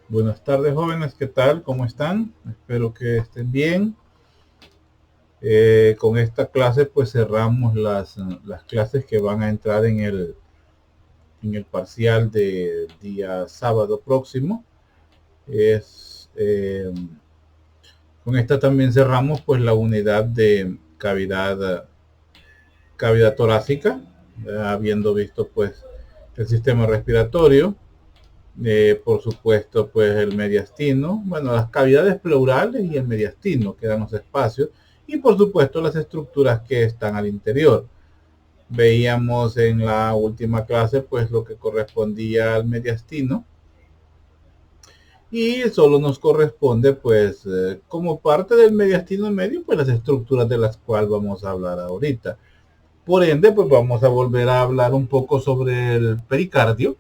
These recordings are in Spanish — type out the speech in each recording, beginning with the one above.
Buenas tardes, jóvenes, ¿qué tal? ¿Cómo están? Espero que estén bien. Con esta clase pues cerramos las clases que van a entrar en el parcial de día sábado próximo. Es, con esta también cerramos pues la unidad de cavidad torácica, habiendo visto pues el sistema respiratorio. Por supuesto, pues el mediastino, bueno, las cavidades pleurales y el mediastino, que dan los espacios, y por supuesto las estructuras que están al interior. Veíamos en la última clase, pues lo que correspondía al mediastino, y solo nos corresponde, pues, como parte del mediastino medio, pues las estructuras de las cuales vamos a hablar ahorita. Por ende, pues vamos a volver a hablar un poco sobre el pericardio,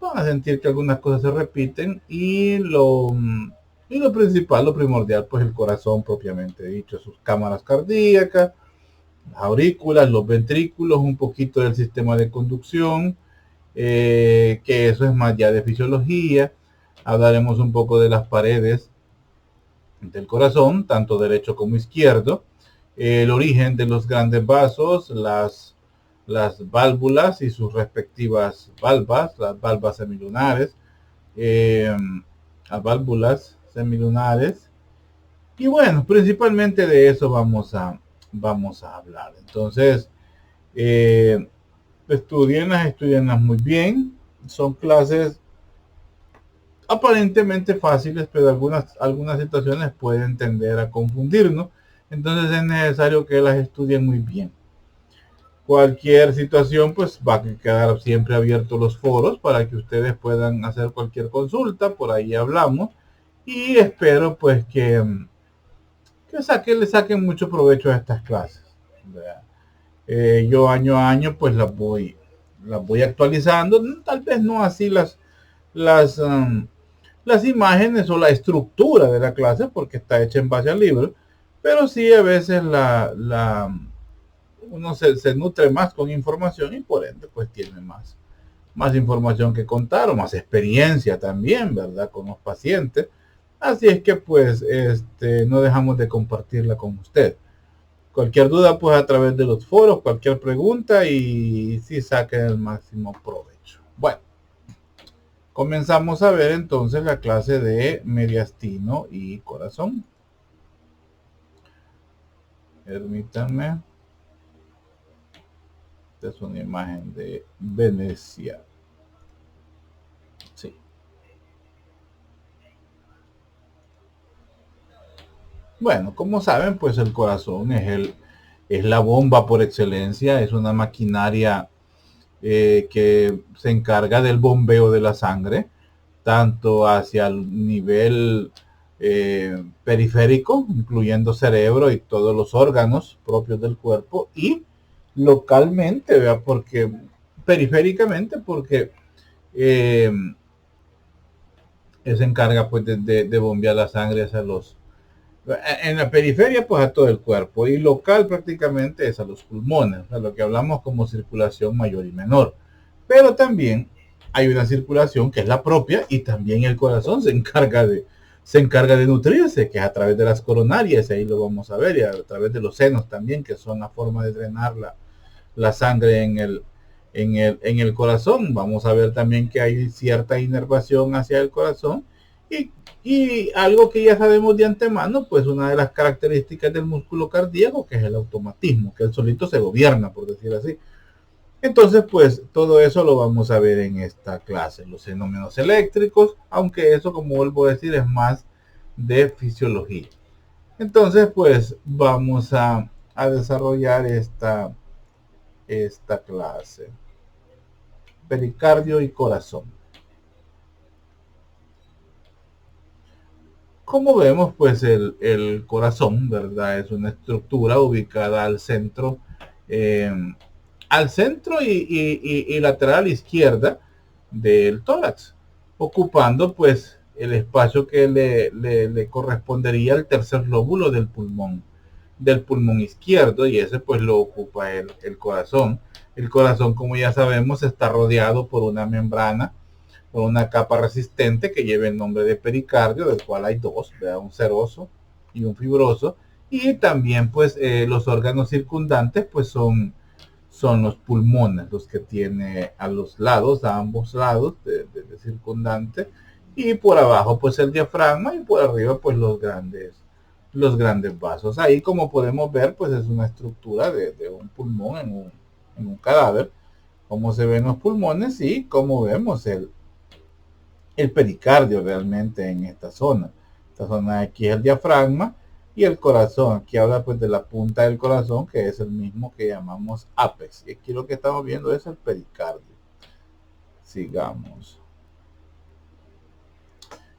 van a sentir que algunas cosas se repiten y lo principal, lo primordial, pues el corazón propiamente dicho, sus cámaras cardíacas, las aurículas, los ventrículos, un poquito del sistema de conducción, que eso es más ya de fisiología. Hablaremos un poco de las paredes del corazón, tanto derecho como izquierdo, el origen de los grandes vasos, las válvulas y sus respectivas valvas, las valvas semilunares, eh, las válvulas semilunares. Y bueno, principalmente de eso vamos a hablar. Entonces, eh, estudienlas muy bien. Son clases aparentemente fáciles, pero algunas situaciones pueden tender a confundirnos. Entonces es necesario que las estudien muy bien. Cualquier situación, pues va a quedar siempre abiertos los foros para que ustedes puedan hacer cualquier consulta. Por ahí hablamos. Y espero pues que le saquen mucho provecho a estas clases. Yo año a año pues las voy actualizando. Tal vez no así las, um, las imágenes o la estructura de la clase porque está hecha en base al libro, pero sí a veces uno se nutre más con información y por ende pues tiene más información que contar o más experiencia también, ¿verdad? Con los pacientes. Así es que pues no dejamos de compartirla con usted. Cualquier duda pues a través de los foros, cualquier pregunta y si saquen el máximo provecho. Bueno, comenzamos a ver entonces la clase de mediastino y corazón. Permítanme. Esta es una imagen de Venecia. Sí. Bueno, como saben, pues el corazón es la bomba por excelencia, es una maquinaria que se encarga del bombeo de la sangre, tanto hacia el nivel periférico, incluyendo cerebro y todos los órganos propios del cuerpo, y localmente, ¿verdad? Porque periféricamente, porque eh, se encarga pues de bombear la sangre hacia en la periferia pues a todo el cuerpo y local prácticamente es a los pulmones, a lo que hablamos como circulación mayor y menor. Pero también hay una circulación que es la propia y también el corazón se encarga de nutrirse, que es a través de las coronarias, ahí lo vamos a ver, y a través de los senos también, que son la forma de drenar la sangre en el corazón. Vamos a ver también que hay cierta inervación hacia el corazón y, y algo que ya sabemos de antemano, pues una de las características del músculo cardíaco, que es el automatismo, que el solito se gobierna, por decir así. Entonces, pues todo eso lo vamos a ver en esta clase, los fenómenos eléctricos, aunque eso, como vuelvo a decir, es más de fisiología. Entonces, pues vamos a desarrollar esta clase. Pericardio y corazón. Como vemos, pues el corazón, ¿verdad? Es una estructura ubicada eh, al centro y lateral izquierda del tórax, ocupando pues el espacio que le correspondería al tercer lóbulo del pulmón izquierdo, y ese pues lo ocupa el corazón. El corazón, como ya sabemos, está rodeado por una membrana, por una capa resistente que lleva el nombre de pericardio, del cual hay dos, ¿verdad? Un seroso y un fibroso. Y también pues los órganos circundantes pues son los pulmones, los que tiene a los lados, a ambos lados de circundante, y por abajo pues el diafragma y por arriba pues los grandes vasos. Ahí como podemos ver pues es una estructura de un pulmón en un cadáver, cómo se ven los pulmones y cómo vemos el pericardio realmente en esta zona. Esta zona de aquí es el diafragma y el corazón. Aquí habla pues de la punta del corazón, que es el mismo que llamamos ápex. Y aquí lo que estamos viendo es el pericardio. Sigamos.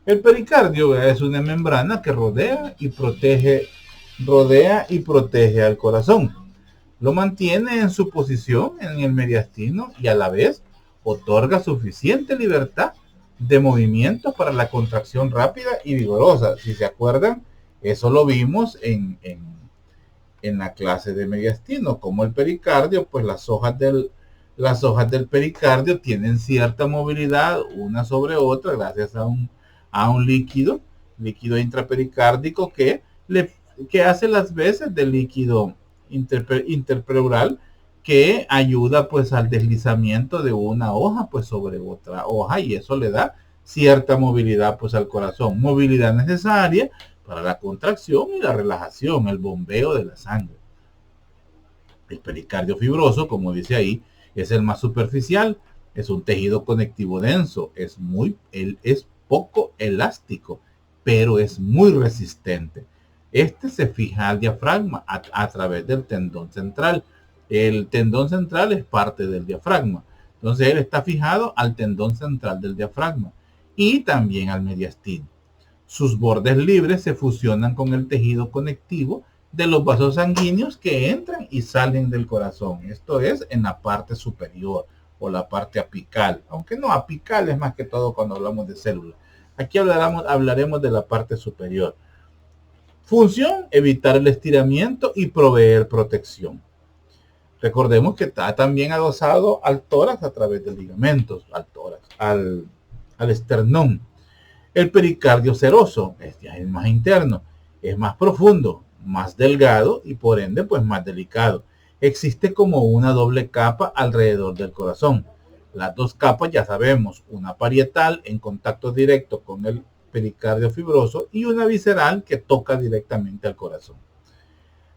El pericardio es una membrana que rodea y protege al corazón. Lo mantiene en su posición en el mediastino y a la vez otorga suficiente libertad de movimiento para la contracción rápida y vigorosa. Si se acuerdan, eso lo vimos en la clase de mediastino, como el pericardio, pues las hojas del pericardio tienen cierta movilidad una sobre otra gracias a un líquido intrapericárdico que hace las veces de líquido interpleural, que ayuda pues al deslizamiento de una hoja pues sobre otra hoja, y eso le da cierta movilidad pues al corazón, movilidad necesaria para la contracción y la relajación, el bombeo de la sangre. El pericardio fibroso, como dice ahí, es el más superficial, es un tejido conectivo denso, es poco elástico, pero es muy resistente. Este se fija al diafragma a través del tendón central. El tendón central es parte del diafragma. Entonces él está fijado al tendón central del diafragma y también al mediastino. Sus bordes libres se fusionan con el tejido conectivo de los vasos sanguíneos que entran y salen del corazón. Esto es en la parte superior o la parte apical, aunque no, apical es más que todo cuando hablamos de células. Aquí hablaremos de la parte superior. Función: evitar el estiramiento y proveer protección. Recordemos que está también adosado al tórax a través de ligamentos, al esternón. El pericardio seroso es el más interno, es más profundo, más delgado y por ende pues más delicado. Existe como una doble capa alrededor del corazón. Las dos capas ya sabemos, una parietal en contacto directo con el pericardio fibroso y una visceral que toca directamente al corazón.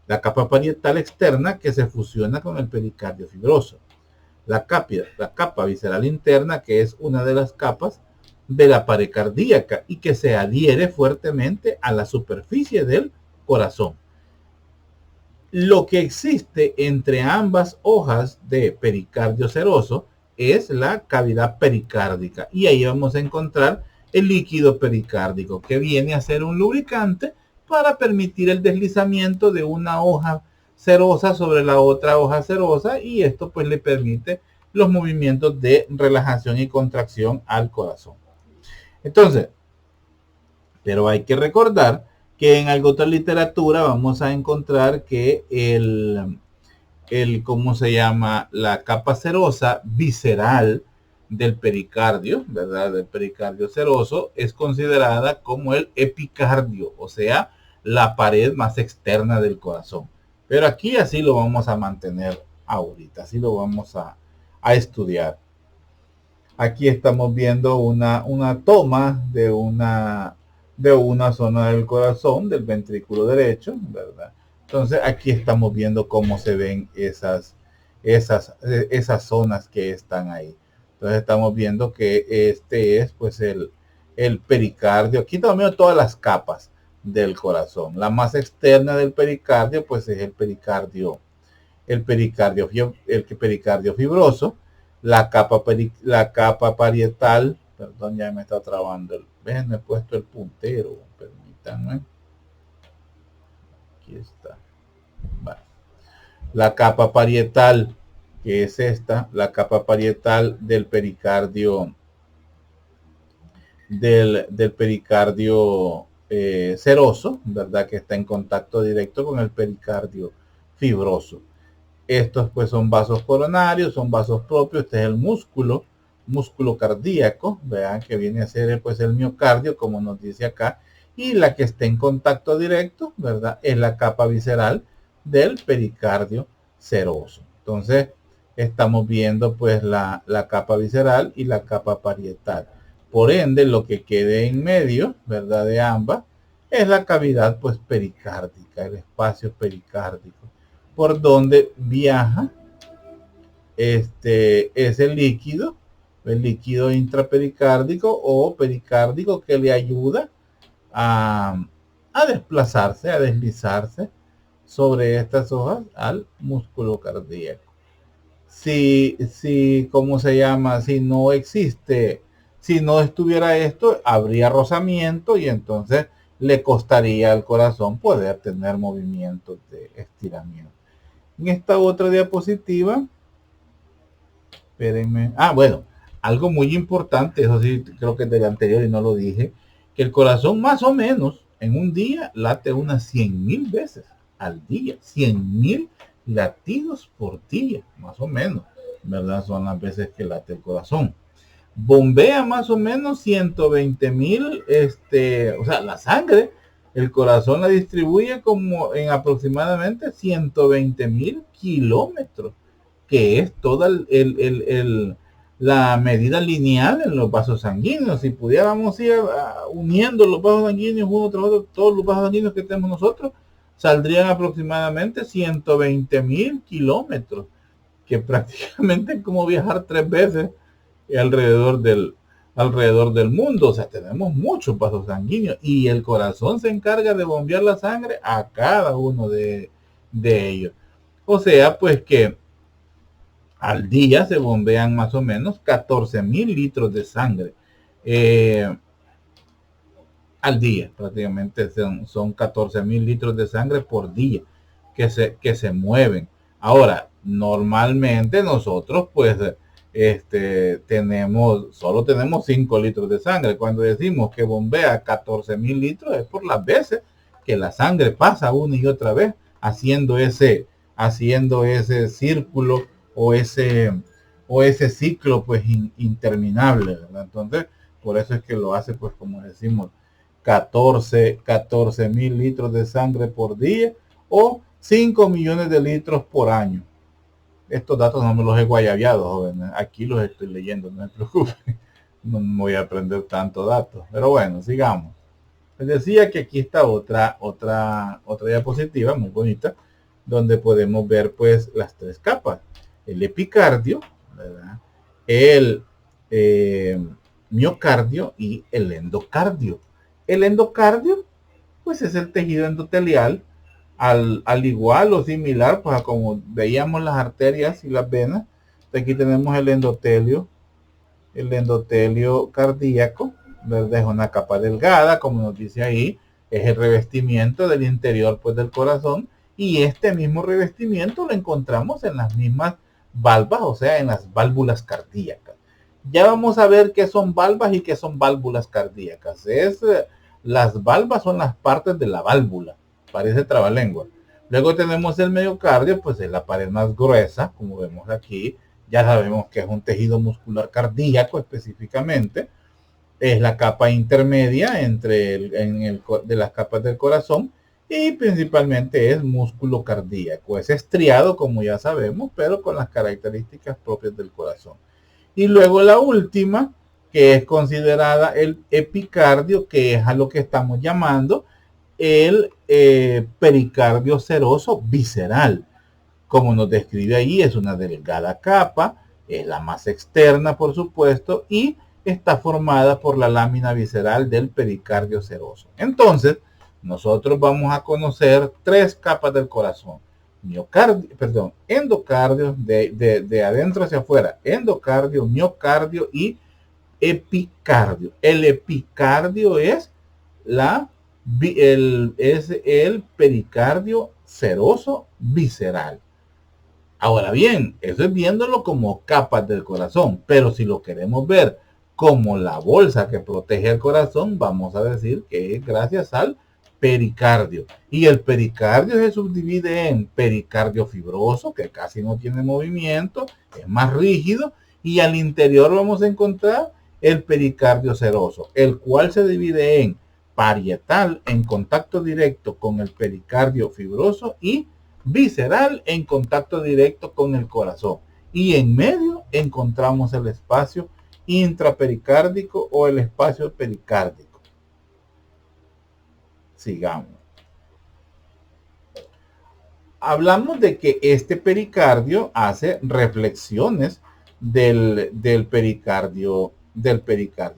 La capa parietal externa que se fusiona con el pericardio fibroso. La capa visceral interna, que es una de las capas de la pared cardíaca y que se adhiere fuertemente a la superficie del corazón. Lo que existe entre ambas hojas de pericardio seroso es la cavidad pericárdica, y ahí vamos a encontrar el líquido pericárdico, que viene a ser un lubricante para permitir el deslizamiento de una hoja serosa sobre la otra hoja serosa, y esto pues le permite los movimientos de relajación y contracción al corazón. Entonces, pero hay que recordar que en alguna otra literatura vamos a encontrar que ¿cómo se llama? La capa serosa visceral del pericardio, ¿verdad? Del pericardio seroso, es considerada como el epicardio, o sea, la pared más externa del corazón. Pero aquí así lo vamos a mantener ahorita, así lo vamos a estudiar. Aquí estamos viendo una toma de una zona del corazón, del ventrículo derecho, ¿verdad? Entonces aquí estamos viendo cómo se ven esas zonas que están ahí. Entonces estamos viendo que este es pues el pericardio. Aquí estamos viendo todas las capas del corazón. La más externa del pericardio pues es el pericardio fibroso. La capa parietal, perdón, ya me está trabando, ven, me he puesto el puntero, permítanme, aquí está. Vale. La capa parietal, que es esta, la capa parietal del pericardio seroso, ¿verdad? Que está en contacto directo con el pericardio fibroso. Estos pues son vasos coronarios, son vasos propios. Este es el músculo cardíaco, vean que viene a ser pues el miocardio, como nos dice acá, y la que está en contacto directo, ¿verdad? Es la capa visceral del pericardio seroso. Entonces, estamos viendo pues la capa visceral y la capa parietal. Por ende, lo que quede en medio, ¿verdad? De ambas, es la cavidad pues pericárdica, el espacio pericárdico, por donde viaja ese líquido, el líquido intrapericárdico o pericárdico, que le ayuda a desplazarse, a deslizarse sobre estas hojas al músculo cardíaco. ¿Cómo se llama? Si no existe, si no estuviera esto, habría rozamiento y entonces le costaría al corazón poder tener movimientos de estiramiento. En esta otra diapositiva, espérenme. Bueno, algo muy importante, eso sí, creo que es del anterior y no lo dije, que el corazón más o menos en un día late unas 100,000 veces al día, 100,000 latidos por día, más o menos, ¿verdad? Son las veces que late el corazón. Bombea más o menos 120,000, o sea, la sangre, el corazón la distribuye como en aproximadamente 120,000 kilómetros, que es toda la medida lineal en los vasos sanguíneos. Si pudiéramos ir uniendo los vasos sanguíneos uno tras otro, todos los vasos sanguíneos que tenemos nosotros, saldrían aproximadamente 120,000 kilómetros, que prácticamente es como viajar 3 veces alrededor del mundo. O sea, tenemos muchos vasos sanguíneos y el corazón se encarga de bombear la sangre a cada uno de ellos. O sea, pues que al día se bombean más o menos 14,000 litros de sangre. Al día, prácticamente son 14,000 litros de sangre por día que se mueven. Ahora, normalmente nosotros pues solo tenemos 5 litros de sangre. Cuando decimos que bombea 14,000 litros es por las veces que la sangre pasa una y otra vez haciendo ese círculo o ese ciclo pues interminable, ¿verdad? Entonces, por eso es que lo hace pues como decimos 14,000 litros de sangre por día o 5 millones de litros por año. Estos datos no me los he guayabeado, jóvenes. Aquí los estoy leyendo, no se preocupen. No voy a aprender tantos datos. Pero bueno, sigamos. Les decía que aquí está otra diapositiva muy bonita, donde podemos ver pues las 3 capas. El epicardio, ¿verdad? El miocardio y el endocardio. El endocardio, pues es el tejido endotelial, al igual o similar, pues como veíamos las arterias y las venas. Aquí tenemos el endotelio cardíaco, ¿verdad? Es una capa delgada, como nos dice ahí, es el revestimiento del interior pues del corazón, y este mismo revestimiento lo encontramos en las mismas valvas, o sea, en las válvulas cardíacas. Ya vamos a ver qué son valvas y qué son válvulas cardíacas. Las valvas son las partes de la válvula, parece trabalengua. Luego tenemos el miocardio, pues es la pared más gruesa, como vemos aquí. Ya sabemos que es un tejido muscular cardíaco específicamente. Es la capa intermedia de las capas del corazón, y principalmente es músculo cardíaco. Es estriado, como ya sabemos, pero con las características propias del corazón. Y luego la última, que es considerada el epicardio, que es a lo que estamos llamando el pericardio seroso visceral. Como nos describe ahí, es una delgada capa, es la más externa, por supuesto, y está formada por la lámina visceral del pericardio seroso. Entonces, nosotros vamos a conocer 3 capas del corazón. Endocardio, de adentro hacia afuera, endocardio, miocardio y epicardio. El epicardio es el pericardio seroso visceral. Ahora bien, eso es viéndolo como capas del corazón, pero si lo queremos ver como la bolsa que protege el corazón, vamos a decir que es gracias al pericardio. Y el pericardio se subdivide en pericardio fibroso, que casi no tiene movimiento, es más rígido, y al interior vamos a encontrar el pericardio seroso, el cual se divide en parietal en contacto directo con el pericardio fibroso y visceral en contacto directo con el corazón. Y en medio encontramos el espacio intrapericárdico o el espacio pericárdico. Sigamos. Hablamos de que este pericardio hace reflexiones del pericardio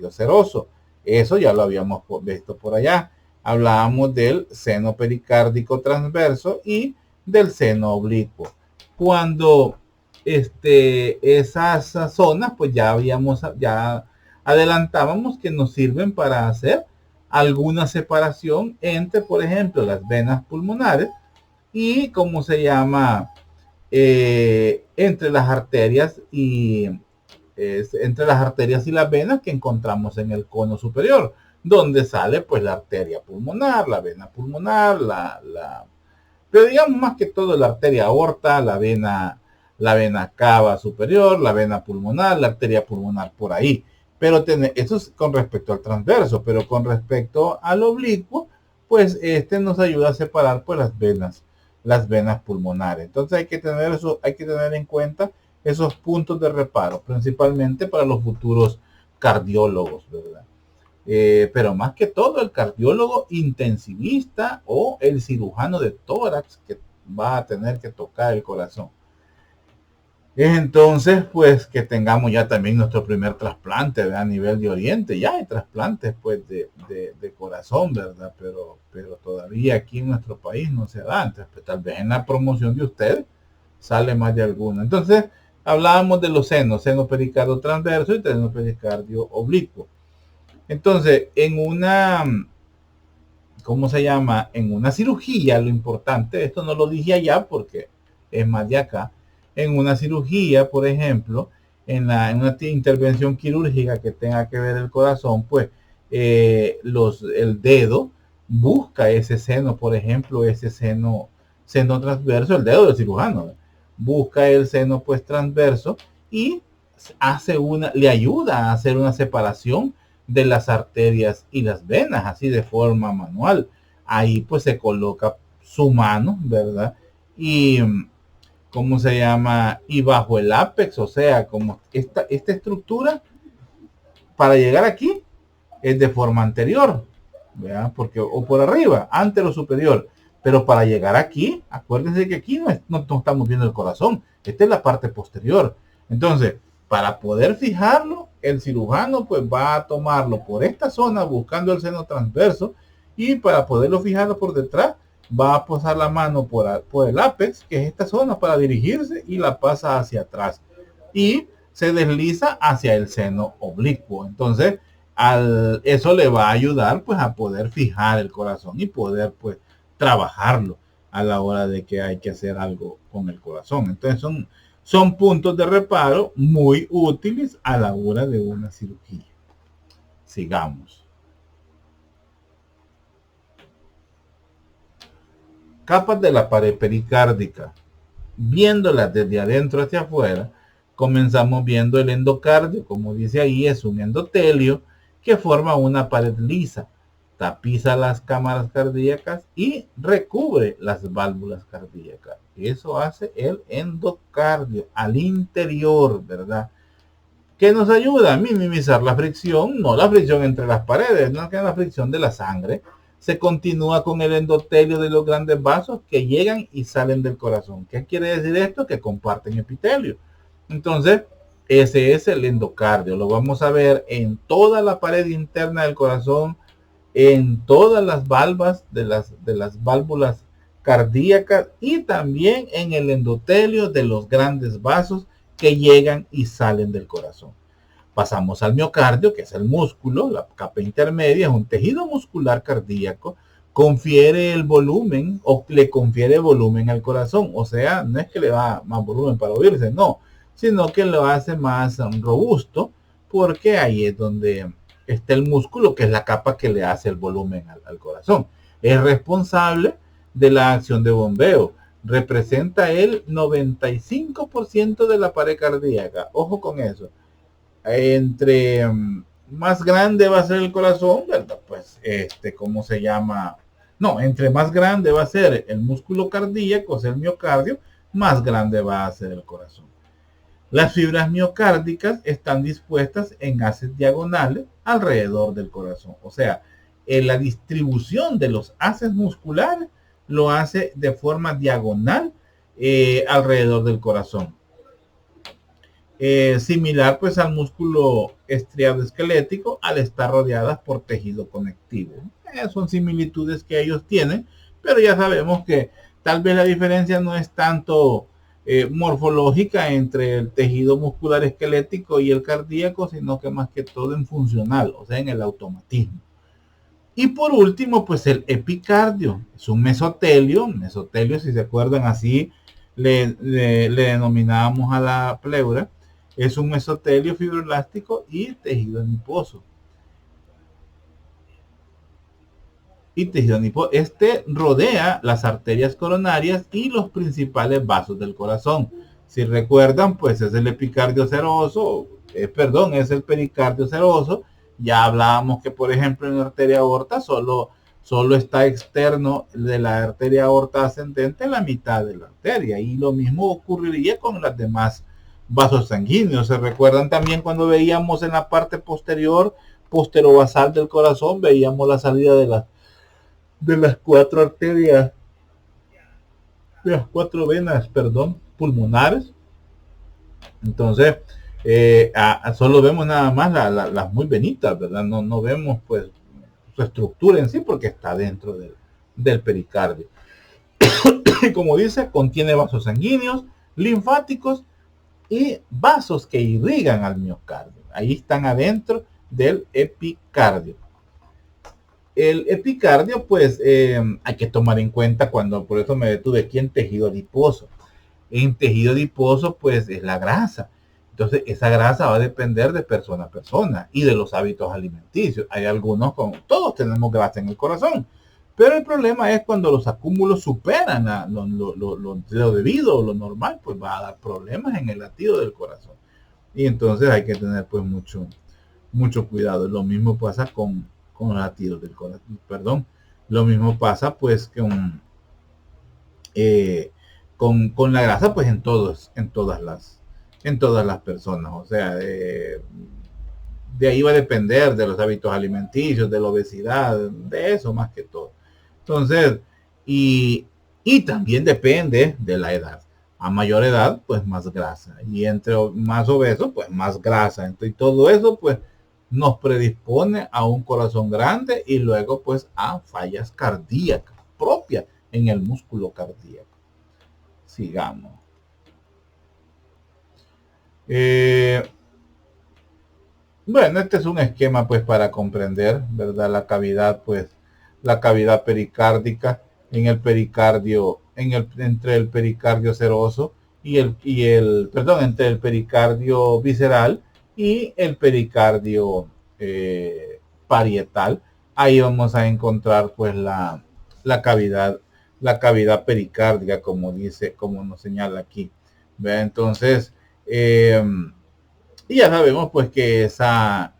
seroso. Eso ya lo habíamos visto por allá. Hablábamos del seno pericárdico transverso y del seno oblicuo. Cuando esas zonas, pues ya adelantábamos que nos sirven para hacer alguna separación entre, por ejemplo, las venas pulmonares y cómo se llama entre las arterias y las venas que encontramos en el cono superior, donde sale pues la arteria pulmonar, la vena pulmonar, pero digamos más que todo la arteria aorta, la vena cava superior, la vena pulmonar, la arteria pulmonar por ahí. Pero eso es con respecto al transverso, pero con respecto al oblicuo, pues nos ayuda a separar pues las venas pulmonares. Entonces hay que tener en cuenta esos puntos de reparo, principalmente para los futuros cardiólogos, ¿verdad? Pero más que todo el cardiólogo intensivista o el cirujano de tórax que va a tener que tocar el corazón. Entonces, pues que tengamos ya también nuestro primer trasplante, ¿verdad? A nivel de Oriente. Ya hay trasplantes pues de corazón, ¿verdad? Pero todavía aquí en nuestro país no se da. Entonces, pues, tal vez en la promoción de ustedes sale más de alguno. Entonces, hablábamos de los senos, seno pericardio transverso y seno pericardio oblicuo. Entonces, en una cirugía, lo importante, esto no lo dije allá porque es más de acá, en una cirugía, por ejemplo, en una intervención quirúrgica que tenga que ver el corazón, pues el dedo busca ese seno, por ejemplo, ese seno transverso, el dedo del cirujano, busca el seno pues transverso y le ayuda a hacer una separación de las arterias y las venas, así de forma manual. Ahí pues se coloca su mano, ¿verdad? Y ¿cómo se llama? Y bajo el ápex, o sea, como esta estructura, para llegar aquí, es de forma anterior, ¿verdad? O por arriba, antero superior. Pero para llegar aquí, acuérdense que aquí no estamos viendo el corazón. Esta es la parte posterior. Entonces, para poder fijarlo, el cirujano pues va a tomarlo por esta zona buscando el seno transverso y para poderlo fijarlo por detrás va a posar la mano por el ápex, que es esta zona, para dirigirse y la pasa hacia atrás y se desliza hacia el seno oblicuo. Entonces, eso le va a ayudar pues a poder fijar el corazón y poder pues trabajarlo a la hora de que hay que hacer algo con el corazón. Entonces son puntos de reparo muy útiles a la hora de una cirugía. Sigamos. Capas de la pared pericárdica. Viéndolas desde adentro hacia afuera, comenzamos viendo el endocardio, como dice ahí, es un endotelio que forma una pared lisa, tapiza las cámaras cardíacas y recubre las válvulas cardíacas. Eso hace el endocardio al interior, ¿verdad? ¿Qué nos ayuda? A minimizar la fricción, no la fricción entre las paredes, no que la fricción de la sangre. Se continúa con el endotelio de los grandes vasos que llegan y salen del corazón. ¿Qué quiere decir esto? Que comparten epitelio. Entonces, ese es el endocardio. Lo vamos a ver en toda la pared interna del corazón, en todas las valvas de las válvulas cardíacas y también en el endotelio de los grandes vasos que llegan y salen del corazón. Pasamos al miocardio, que es el músculo, la capa intermedia, es un tejido muscular cardíaco, confiere el volumen o le confiere volumen al corazón. O sea, no es que le da más volumen para oírse, no, sino que lo hace más robusto porque ahí es donde está el músculo, que es la capa que le hace el volumen al corazón. es responsable de la acción de bombeo. Representa el 95% de la pared cardíaca. Ojo con eso. Entre más grande va a ser el corazón, ¿verdad? Pues, ¿cómo se llama? No, entre más grande va a ser el músculo cardíaco, o sea, el miocardio, más grande va a ser el corazón. Las fibras miocárdicas están dispuestas en haces diagonales alrededor del corazón. O sea, en la distribución de los haces musculares lo hace de forma diagonal alrededor del corazón. Similar pues al músculo estriado esquelético al estar rodeadas por tejido conectivo. Son similitudes que ellos tienen, pero ya sabemos que tal vez la diferencia no es tanto morfológica entre el tejido muscular esquelético y el cardíaco, sino que más que todo en funcional, o sea, en el automatismo. Y por último, pues el epicardio, es un mesotelio, si se acuerdan así, le denominábamos a la pleura, es un mesotelio fibroelástico y tejido adiposo. Este rodea las arterias coronarias y los principales vasos del corazón. Si recuerdan, pues es el epicardio seroso, es el pericardio seroso. Ya hablábamos que, por ejemplo, en la arteria aorta solo está externo de la arteria aorta ascendente la mitad de la arteria. Y lo mismo ocurriría con las demás vasos sanguíneos. Se recuerdan también cuando veíamos en la parte posterior, posterobasal del corazón, veíamos la salida de las cuatro arterias, de las cuatro venas, perdón, pulmonares. Entonces, solo vemos nada más las muy venitas, ¿verdad? No vemos pues su estructura en sí porque está dentro del pericardio. Y como dice, contiene vasos sanguíneos, linfáticos y vasos que irrigan al miocardio. Ahí están adentro del epicardio. El epicardio, pues hay que tomar en cuenta por eso me detuve aquí en tejido adiposo. En tejido adiposo, pues es la grasa. Entonces, esa grasa va a depender de persona a persona y de los hábitos alimenticios. Hay algunos, todos tenemos grasa en el corazón, pero el problema es cuando los acúmulos superan lo debido o lo normal, pues va a dar problemas en el latido del corazón. Y entonces hay que tener pues mucho cuidado. Lo mismo pasa con los latidos del corazón, perdón. Lo mismo pasa pues eh, con la grasa pues en todas las personas. O sea, de ahí va a depender de los hábitos alimenticios, de la obesidad, de eso más que todo. Entonces, y también depende de la edad. A mayor edad, pues más grasa. Y entre más obeso, pues más grasa. Y todo eso, pues nos predispone a un corazón grande y luego, pues, a fallas cardíacas propias en el músculo cardíaco. Sigamos. Eh, Bueno, este es un esquema pues para comprender, ¿verdad? La cavidad pericárdica en el pericardio, entre el pericardio seroso perdón, entre el pericardio visceral y el pericardio parietal. Ahí vamos a encontrar pues la cavidad, la cavidad pericárdica, como nos señala aquí. ¿Ve? Entonces, y ya sabemos pues que esa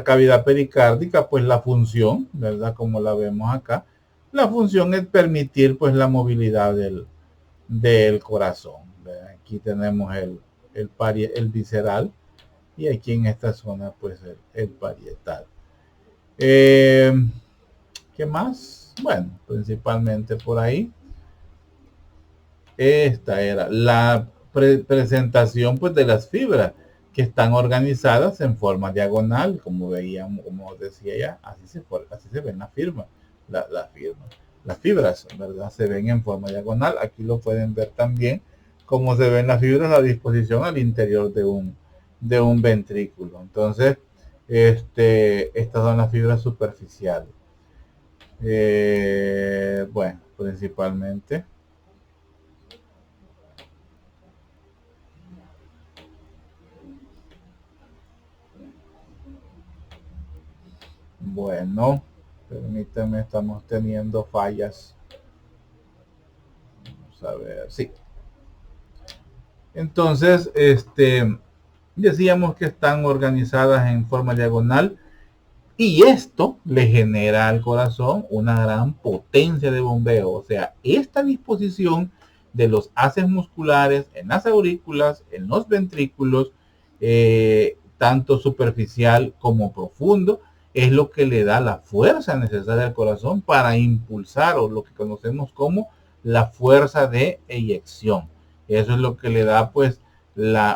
cavidad pericárdica, pues la función, ¿verdad? Como la vemos acá, la función es permitir pues la movilidad del corazón. ¿Verdad? Aquí tenemos el visceral y aquí en esta zona pues el parietal. Eh, ¿Qué más? Bueno, principalmente por ahí. Esta era la presentación pues de las fibras que están organizadas en forma diagonal, como veíamos, como decía ya, así se ven las fibras, ¿verdad? Se ven en forma diagonal. Aquí lo pueden ver también cómo se ven las fibras a disposición al interior de un ventrículo. Entonces, estas son las fibras superficiales. Bueno, principalmente. Bueno, Permítanme, estamos teniendo fallas. Vamos a ver, sí. Entonces, decíamos que están organizadas en forma diagonal y esto le genera al corazón una gran potencia de bombeo. O sea, esta disposición de los haces musculares en las aurículas, en los ventrículos, tanto superficial como profundo, es lo que le da la fuerza necesaria al corazón para impulsar, o lo que conocemos como la fuerza de eyección. Eso es lo que le da pues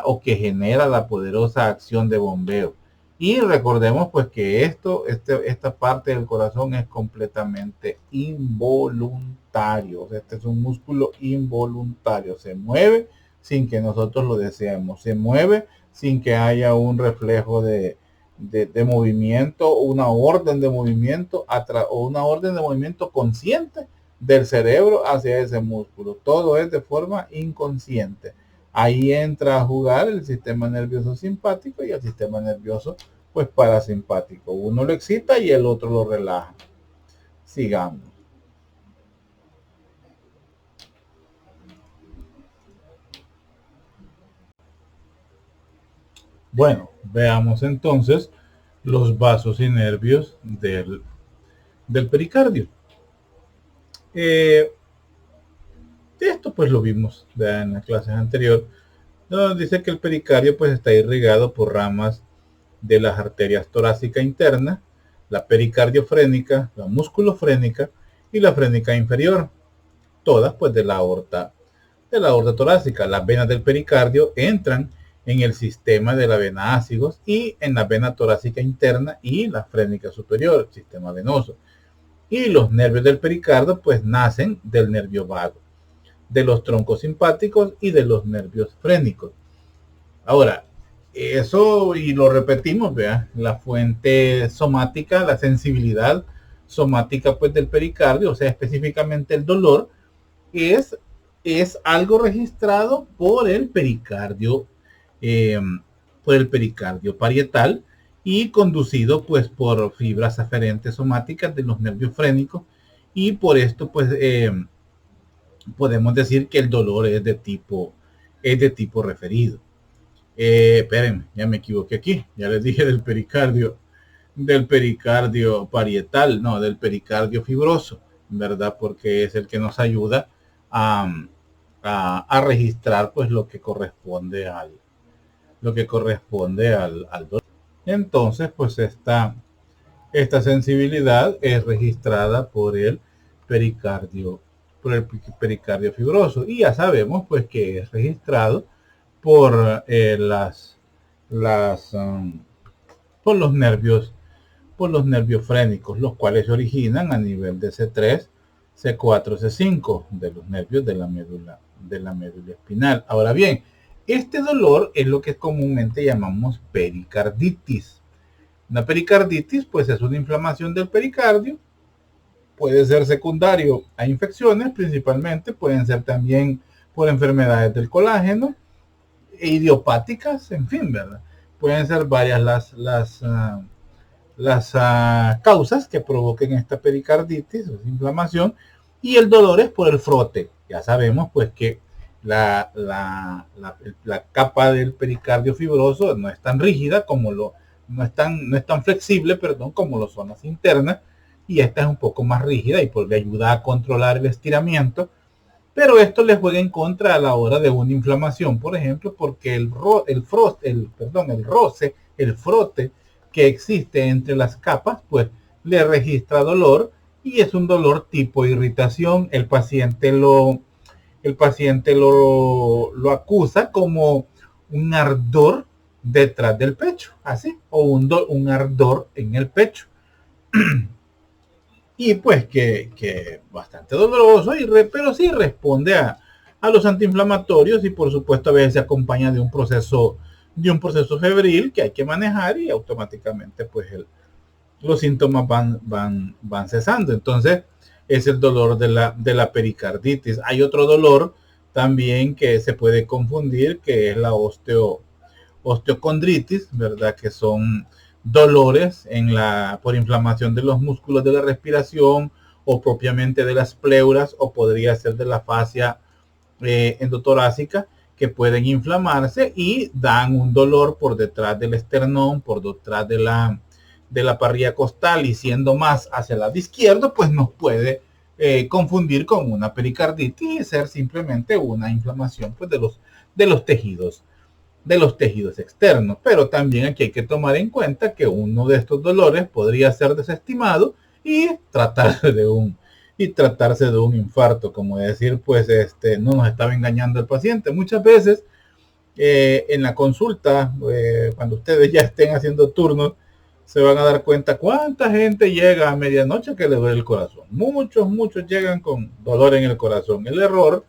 o que genera la poderosa acción de bombeo. Y recordemos pues que esta parte del corazón es completamente involuntario. O sea, este es un músculo involuntario. Se mueve sin que nosotros lo deseemos. Se mueve sin que haya un reflejo de movimiento, una orden de movimiento o una orden de movimiento consciente del cerebro hacia ese músculo. Todo es de forma inconsciente. Ahí entra a jugar el sistema nervioso simpático y el sistema nervioso pues parasimpático. Uno lo excita y el otro lo relaja. Sigamos. Bueno, veamos entonces los vasos y nervios del pericardio. Esto pues lo vimos en las clases anteriores. Nos dice que el pericardio pues está irrigado por ramas de las arterias torácica interna, la pericardiofrénica, la musculofrénica y la frénica inferior, todas pues de la aorta torácica. Las venas del pericardio entran en el sistema de la vena ácigos y en la vena torácica interna y la frénica superior, el sistema venoso. Y los nervios del pericardio pues nacen del nervio vago, de los troncos simpáticos y de los nervios frénicos. Ahora, eso, y lo repetimos, vea, la fuente somática, la sensibilidad somática pues del pericardio, o sea, específicamente el dolor, es algo registrado por el pericardio parietal y conducido pues por fibras aferentes somáticas de los nervios frénicos, y por esto pues podemos decir que el dolor es de tipo referido. Espérenme, ya me equivoqué aquí. Ya les dije del pericardio parietal, no, del pericardio fibroso, ¿verdad? Porque es el que nos ayuda a registrar pues lo que corresponde al dolor. Entonces, pues esta sensibilidad es registrada por el pericardio fibroso, y ya sabemos pues que es registrado por los nervios frénicos, los cuales se originan a nivel de C3, C4, C5 de los nervios de la médula espinal. Ahora bien, este dolor es lo que comúnmente llamamos pericarditis. Una pericarditis pues es una inflamación del pericardio. Puede ser secundario a infecciones, principalmente pueden ser también por enfermedades del colágeno, idiopáticas, en fin, ¿verdad? Pueden ser varias las causas que provoquen esta pericarditis, esta inflamación, y el dolor es por el frote. Ya sabemos pues que la capa del pericardio fibroso no es tan rígida no es tan flexible, perdón, como lo son las internas, y esta es un poco más rígida y pues le ayuda a controlar el estiramiento. Pero esto le juega en contra a la hora de una inflamación, por ejemplo, porque el frote que existe entre las capas, pues le registra dolor, y es un dolor tipo irritación. El paciente lo acusa como un ardor detrás del pecho, así, o un ardor en el pecho. Y pues que bastante doloroso, pero sí responde a los antiinflamatorios, y por supuesto a veces se acompaña de un proceso febril que hay que manejar, y automáticamente pues los síntomas van cesando. Entonces es el dolor de la pericarditis. Hay otro dolor también que se puede confundir, que es la osteocondritis, ¿verdad? Que son dolores por inflamación de los músculos de la respiración o propiamente de las pleuras, o podría ser de la fascia endotorácica, que pueden inflamarse y dan un dolor por detrás del esternón, por detrás de la parrilla costal, y siendo más hacia el lado izquierdo, pues nos puede confundir con una pericarditis y ser simplemente una inflamación pues de los tejidos externos. Pero también aquí hay que tomar en cuenta que uno de estos dolores podría ser desestimado y tratarse de un infarto, como decir, pues no nos estaba engañando el paciente. Muchas veces en la consulta, cuando ustedes ya estén haciendo turnos, se van a dar cuenta cuánta gente llega a medianoche que le duele el corazón. Muchos llegan con dolor en el corazón. El error,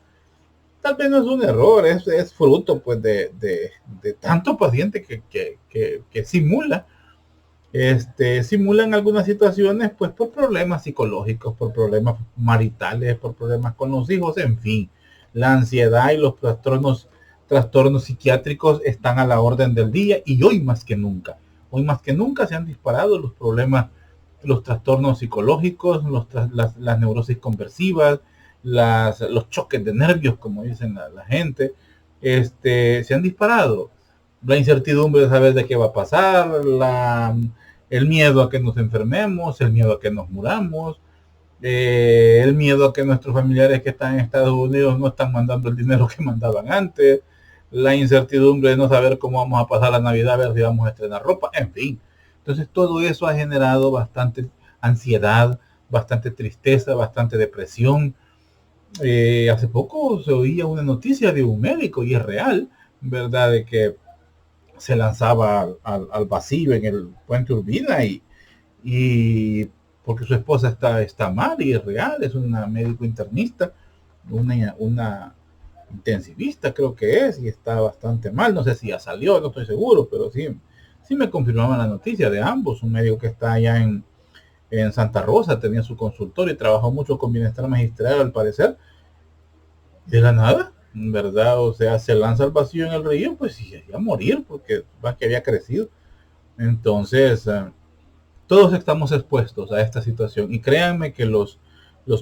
tal vez no es un error, es fruto pues de tanto paciente que simula. Simulan algunas situaciones pues por problemas psicológicos, por problemas maritales, por problemas con los hijos, en fin. La ansiedad y los trastornos psiquiátricos están a la orden del día, y hoy más que nunca se han disparado los problemas, los trastornos psicológicos, las neurosis conversivas, los choques de nervios, como dicen la gente, se han disparado. La incertidumbre de saber de qué va a pasar, el miedo a que nos enfermemos, el miedo a que nos muramos, el miedo a que nuestros familiares que están en Estados Unidos no están mandando el dinero que mandaban antes, la incertidumbre de no saber cómo vamos a pasar la Navidad, a ver si vamos a estrenar ropa, en fin. Entonces todo eso ha generado bastante ansiedad, bastante tristeza, bastante depresión. Hace poco se oía una noticia de un médico, y es real, ¿verdad?, de que se lanzaba al vacío en el puente Urbina, y porque su esposa está mal, y es real, es una médico internista, una intensivista creo que es, y está bastante mal. No sé si ya salió, no estoy seguro, pero sí me confirmaban la noticia de ambos. Un médico que está allá en Santa Rosa, tenía su consultorio y trabajó mucho con bienestar magistral, al parecer, de la nada, ¿verdad? O sea, se lanza al vacío en el río, pues sí, iba a morir, porque más que había crecido. Entonces, todos estamos expuestos a esta situación, y créanme que los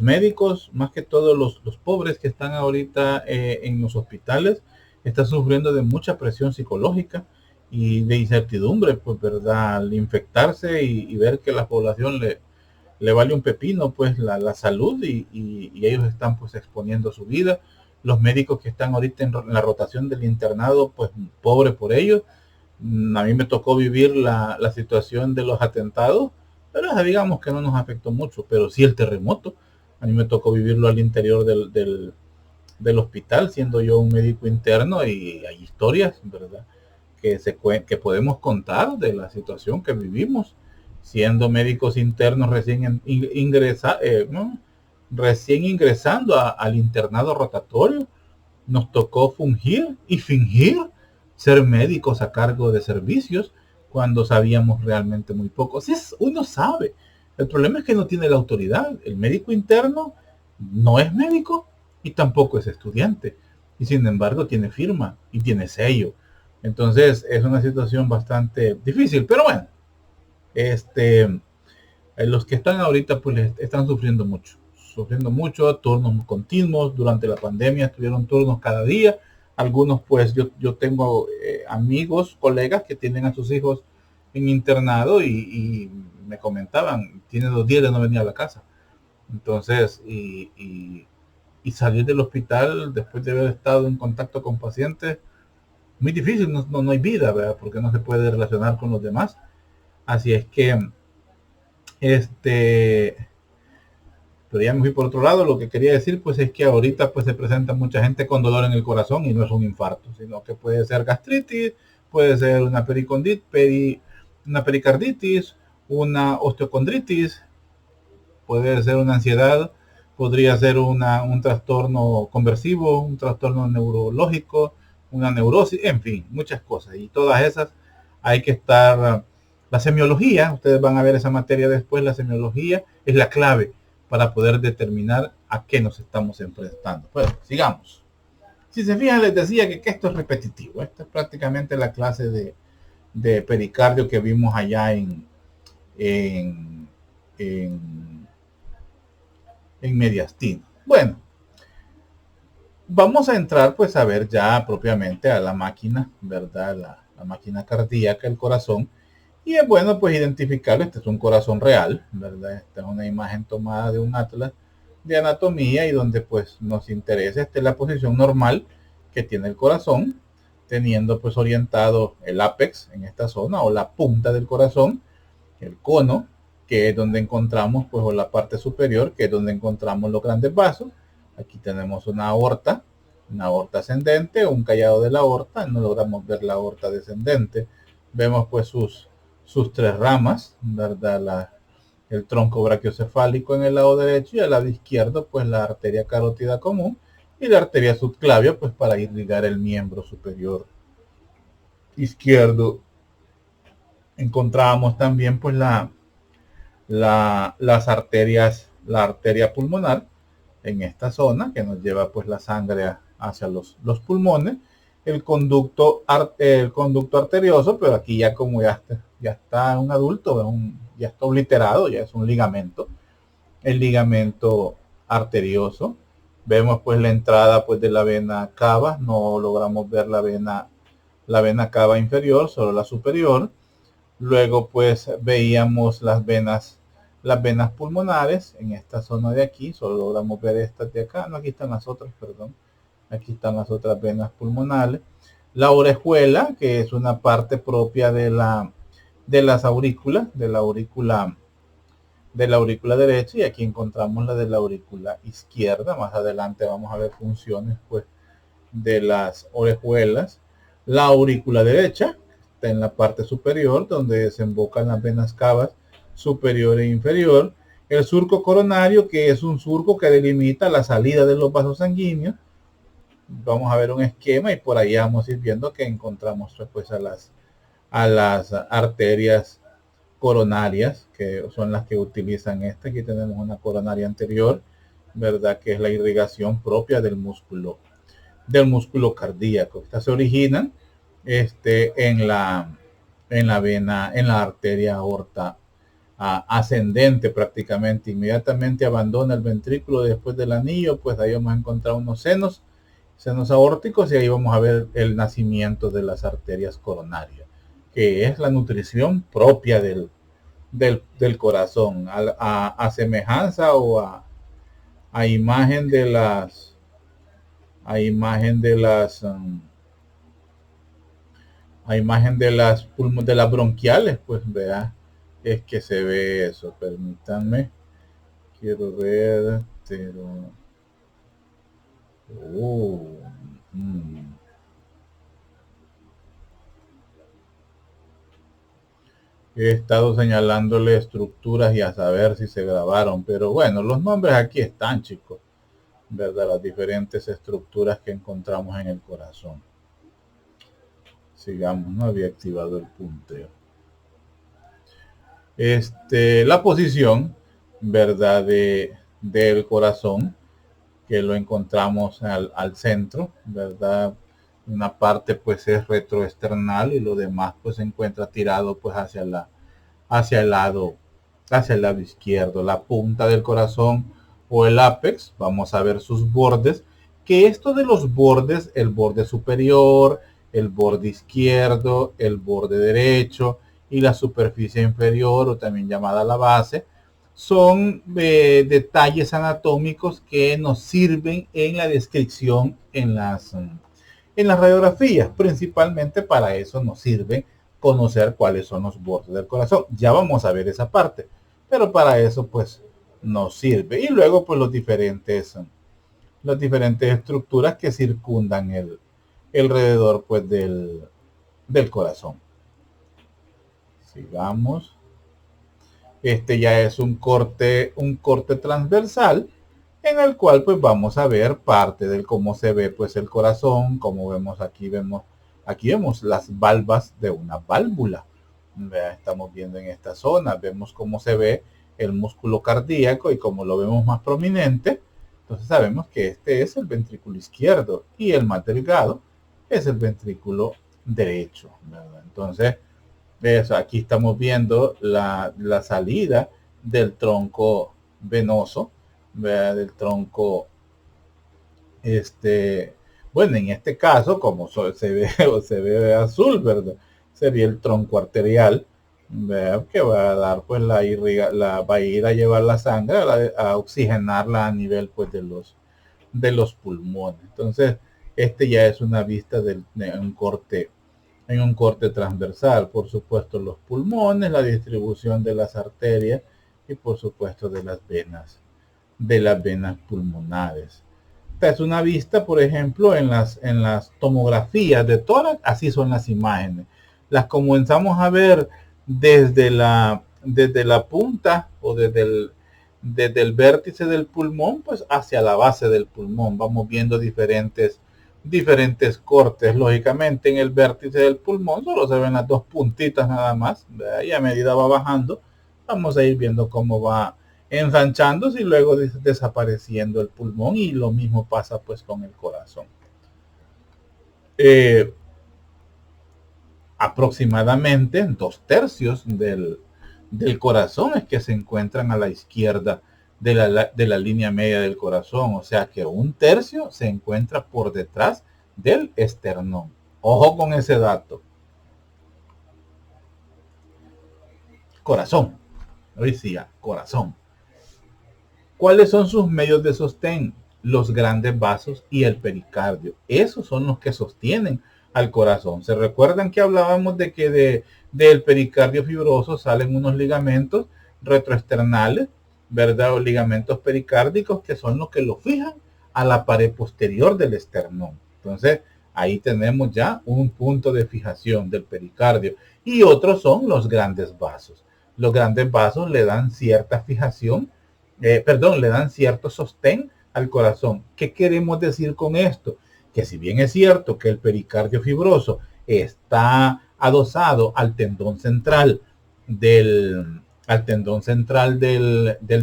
médicos, más que todos los pobres que están ahorita en los hospitales, están sufriendo de mucha presión psicológica y de incertidumbre, pues, ¿verdad? Al infectarse y ver que la población le vale un pepino pues la salud, y ellos están pues exponiendo su vida. Los médicos que están ahorita en la rotación del internado, pues pobre por ellos. A mí me tocó vivir la situación de los atentados, pero digamos que no nos afectó mucho, pero sí el terremoto. A mí me tocó vivirlo al interior del hospital, siendo yo un médico interno, y hay historias, ¿verdad?, que podemos contar de la situación que vivimos siendo médicos internos recién ingresando al internado rotatorio. Nos tocó fungir y fingir ser médicos a cargo de servicios cuando sabíamos realmente muy poco. Si uno sabe, el problema es que no tiene la autoridad. El médico interno no es médico y tampoco es estudiante, y sin embargo tiene firma y tiene sello. Entonces es una situación bastante difícil, pero bueno, los que están ahorita pues están sufriendo mucho, turnos continuos. Durante la pandemia tuvieron turnos cada día. Algunos pues yo tengo amigos, colegas que tienen a sus hijos en internado, y me comentaban, tiene 2 días de no venir a la casa. Entonces, y salir del hospital después de haber estado en contacto con pacientes, muy difícil, no hay vida, ¿verdad?, porque no se puede relacionar con los demás. Así es que pero ya me fui por otro lado. Lo que quería decir pues es que ahorita pues se presenta mucha gente con dolor en el corazón, y no es un infarto, sino que puede ser gastritis, puede ser una una pericarditis, una osteocondritis, puede ser una ansiedad, podría ser un trastorno conversivo, un trastorno neurológico, una neurosis, en fin, muchas cosas, y todas esas hay que estar. La semiología, ustedes van a ver esa materia después, la semiología es la clave para poder determinar a qué nos estamos enfrentando. Bueno, sigamos. Si se fijan, les decía que esto es repetitivo. Esta es prácticamente la clase de pericardio que vimos allá en, en, en mediastino. Bueno, vamos a entrar pues a ver ya propiamente a la máquina, ¿verdad? La máquina cardíaca, el corazón. Y es bueno pues identificarlo. Este es un corazón real, ¿verdad? Esta es una imagen tomada de un atlas de anatomía y donde pues nos interesa. Esta es la posición normal que tiene el corazón, teniendo pues orientado el ápex en esta zona o la punta del corazón, el cono, que es donde encontramos pues o la parte superior, que es donde encontramos los grandes vasos. Aquí tenemos una aorta ascendente, un callado de la aorta. No logramos ver la aorta descendente. Vemos pues sus tres ramas, ¿verdad? El tronco brachiocefálico en el lado derecho y al lado izquierdo pues la arteria carótida común y la arteria subclavia pues para irrigar el miembro superior izquierdo. Encontrábamos también pues las arterias, la arteria pulmonar en esta zona que nos lleva pues la sangre hacia los pulmones, el conducto arterioso, pero aquí ya como ya está un adulto, ya está obliterado, ya es un ligamento, el ligamento arterioso. Vemos pues la entrada pues de la vena cava, no logramos ver la vena cava inferior, solo la superior. Luego pues veíamos las venas pulmonares en esta zona de aquí, solo logramos ver estas de acá. No, aquí están las otras, perdón. Aquí están las otras venas pulmonares. La orejuela, que es una parte propia de las aurículas, de la aurícula derecha, y aquí encontramos la de la aurícula izquierda. Más adelante vamos a ver funciones pues de las orejuelas. La aurícula derecha está en la parte superior donde desembocan las venas cavas superior e inferior. El surco coronario, que es un surco que delimita la salida de los vasos sanguíneos. Vamos a ver un esquema y por ahí vamos a ir viendo que encontramos pues a las arterias coronarias, que son las que utilizan esta. Aquí tenemos una coronaria anterior, ¿verdad? Que es la irrigación propia del músculo cardíaco. Estas se originan en la vena, en la arteria aorta ascendente prácticamente. Inmediatamente abandona el ventrículo después del anillo, pues ahí vamos a encontrar unos senos aórticos y ahí vamos a ver el nacimiento de las arterias coronarias, que es la nutrición propia del corazón, a semejanza o a imagen de las a imagen de las de las bronquiales, pues vea, es que se ve eso. Permítanme, quiero ver, pero he estado señalándole estructuras y a saber si se grabaron, pero bueno, los nombres aquí están, chicos, ¿verdad? Las diferentes estructuras que encontramos en el corazón. Sigamos, no había activado el punteo. La posición, ¿verdad? Del corazón, que lo encontramos al centro, ¿verdad? Una parte pues es retroesternal y lo demás pues se encuentra tirado pues hacia el lado izquierdo. La punta del corazón o el ápex, vamos a ver sus bordes, que esto de los bordes, el borde superior, el borde izquierdo, el borde derecho y la superficie inferior, o también llamada la base, son detalles anatómicos que nos sirven en la descripción en las radiografías. Principalmente para eso nos sirve conocer cuáles son los bordes del corazón. Ya vamos a ver esa parte, pero para eso pues nos sirve. Y luego pues las diferentes estructuras que circundan el alrededor pues del corazón. Sigamos. Este ya es un corte transversal en el cual pues vamos a ver parte de cómo se ve pues el corazón. Como vemos aquí, vemos las valvas de una válvula. Estamos viendo en esta zona, vemos cómo se ve el músculo cardíaco y como lo vemos más prominente, entonces sabemos que este es el ventrículo izquierdo y el más delgado es el ventrículo derecho, ¿verdad? Entonces Eso, aquí estamos viendo la salida del tronco venoso, ¿verdad? Del tronco, este, bueno, en este caso, como se ve o se ve azul, ¿verdad? Sería el tronco arterial, ¿verdad? Que va a dar, pues, va a ir a llevar la sangre, a oxigenarla a nivel, pues, de los pulmones. Entonces, este ya es una vista en un corte transversal, por supuesto los pulmones, la distribución de las arterias y por supuesto de las venas pulmonares. Esta es una vista, por ejemplo, en las tomografías de tórax, así son las imágenes. Las comenzamos a ver desde la punta o desde el vértice del pulmón, pues hacia la base del pulmón. Vamos viendo diferentes cortes. Lógicamente, en el vértice del pulmón solo se ven las dos puntitas nada más, ¿verdad? Y a medida va bajando, vamos a ir viendo cómo va ensanchándose y luego desapareciendo el pulmón, y lo mismo pasa pues con el corazón. Eh, Aproximadamente 2/3 del corazón es que se encuentran a la izquierda de la línea media del corazón, o sea que 1/3 se encuentra por detrás del esternón. Ojo con ese dato. Corazón, hoy sí, corazón. ¿Cuáles son sus medios de sostén? Los grandes vasos y el pericardio. Esos son los que sostienen al corazón. ¿Se recuerdan que hablábamos de que del pericardio fibroso salen unos ligamentos retroesternales, ¿verdad? O ligamentos pericárdicos, que son los que lo fijan a la pared posterior del esternón. Entonces, ahí tenemos ya un punto de fijación del pericardio. Y otros son los grandes vasos. Los grandes vasos le dan cierta fijación, le dan cierto sostén al corazón. ¿Qué queremos decir con esto? Que si bien es cierto que el pericardio fibroso está adosado al tendón central del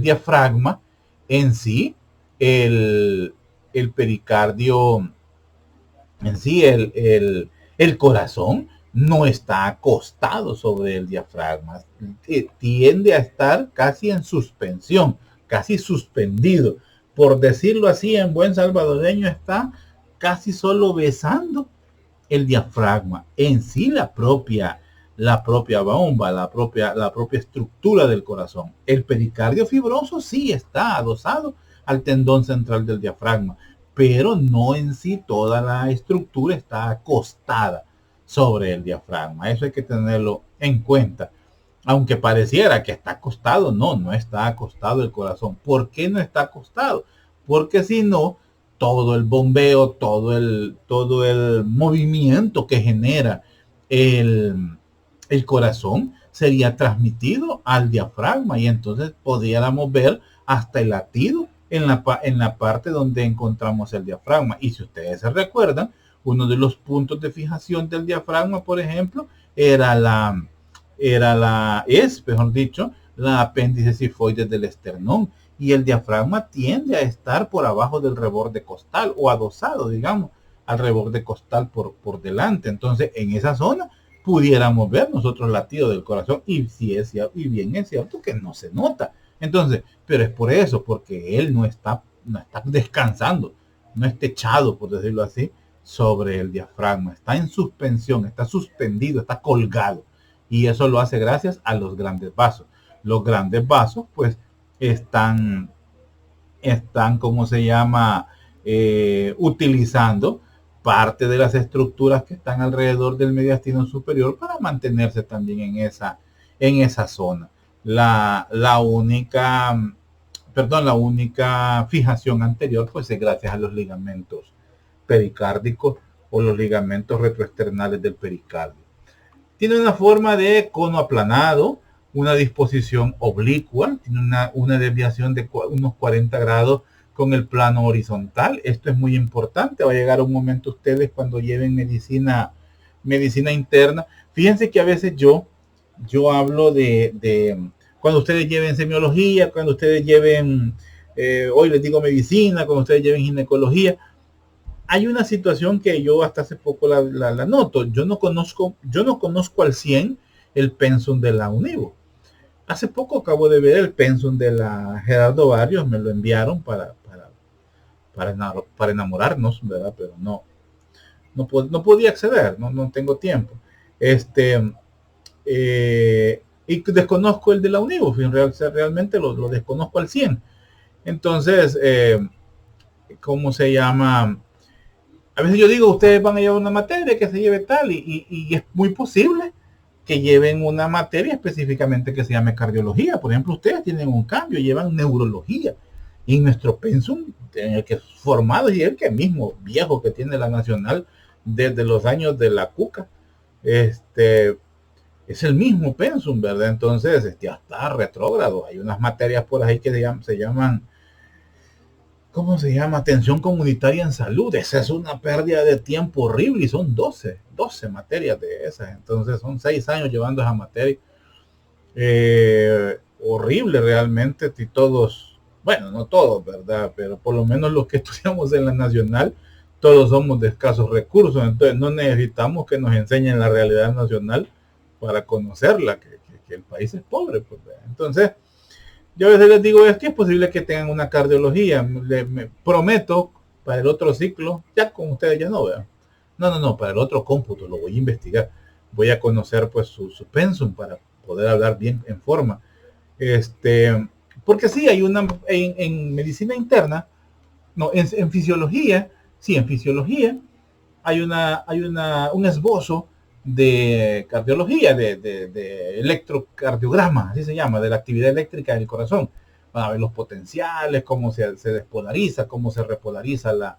diafragma, en sí, el pericardio, en sí, el corazón no está acostado sobre el diafragma, tiende a estar casi en suspensión, casi suspendido. Por decirlo así, en buen salvadoreño, está casi solo besando el diafragma. En sí, la propia bomba, la propia estructura del corazón. El pericardio fibroso sí está adosado al tendón central del diafragma, pero no en sí toda la estructura está acostada sobre el diafragma. Eso hay que tenerlo en cuenta. Aunque pareciera que está acostado, no está acostado el corazón. ¿Por qué no está acostado? Porque si no, todo el bombeo, todo el movimiento que genera el corazón sería transmitido al diafragma, y entonces podríamos ver hasta el latido en la parte donde encontramos el diafragma. Y si ustedes se recuerdan, uno de los puntos de fijación del diafragma, por ejemplo, es, mejor dicho, la apéndice sifoides del esternón, y el diafragma tiende a estar por abajo del reborde costal, o adosado, digamos, al reborde costal por delante. Entonces, en esa zona pudiéramos ver nosotros latido del corazón, y si es cierto, y bien es cierto que no se nota. Entonces, pero es por eso, porque él no está descansando, no está echado, por decirlo así, sobre el diafragma, está en suspensión, está suspendido, está colgado, y eso lo hace gracias a los grandes vasos. Los grandes vasos, pues, están, ¿cómo se llama? Utilizando parte de las estructuras que están alrededor del mediastino superior para mantenerse también en esa zona. La única fijación anterior, pues, es gracias a los ligamentos pericárdicos o los ligamentos retroesternales del pericardio. Tiene una forma de cono aplanado, una disposición oblicua, tiene una desviación de unos 40 grados con el plano horizontal. Esto es muy importante. Va a llegar un momento ustedes, cuando lleven medicina interna. Fíjense que a veces yo hablo de cuando ustedes lleven semiología, cuando ustedes lleven, hoy les digo medicina, cuando ustedes lleven ginecología. Hay una situación que yo hasta hace poco la noto. Yo no conozco al 100 el pensum de la UNIVO. Hace poco acabo de ver el pensum de la Gerardo Barrios, me lo enviaron para enamorarnos, ¿verdad? Pero no podía acceder, no tengo tiempo. Y desconozco el de la UNIVO, realmente lo desconozco al 100. Entonces, ¿cómo se llama? A veces yo digo, ustedes van a llevar una materia que se lleve tal, y es muy posible que lleven una materia específicamente que se llame cardiología. Por ejemplo, ustedes tienen un cambio, llevan neurología. Y en nuestro pensum, en el que es formado, y el que mismo viejo que tiene la nacional desde los años de la cuca, es el mismo pensum, ¿verdad? Entonces, ya está retrógrado. Hay unas materias por ahí que se llaman, ¿cómo se llama? Atención comunitaria en salud. Esa es una pérdida de tiempo horrible y son 12 materias de esas. Entonces son 6 años llevando esa materia. Horrible realmente. Y todos, bueno, no todos, ¿verdad? Pero por lo menos los que estudiamos en la nacional, todos somos de escasos recursos. Entonces no necesitamos que nos enseñen la realidad nacional para conocerla, que el país es pobre. Pues, entonces, yo a veces les digo, es que es posible que tengan una cardiología. Me prometo, para el otro ciclo, ya con ustedes ya no, vean. No, para el otro cómputo lo voy a investigar. Voy a conocer pues su pensum para poder hablar bien en forma. Porque sí, hay una, en medicina interna, no, en fisiología, sí, en fisiología, hay un esbozo de cardiología, de electrocardiograma, así se llama, de la actividad eléctrica del corazón. Van a ver los potenciales, cómo se despolariza, cómo se repolariza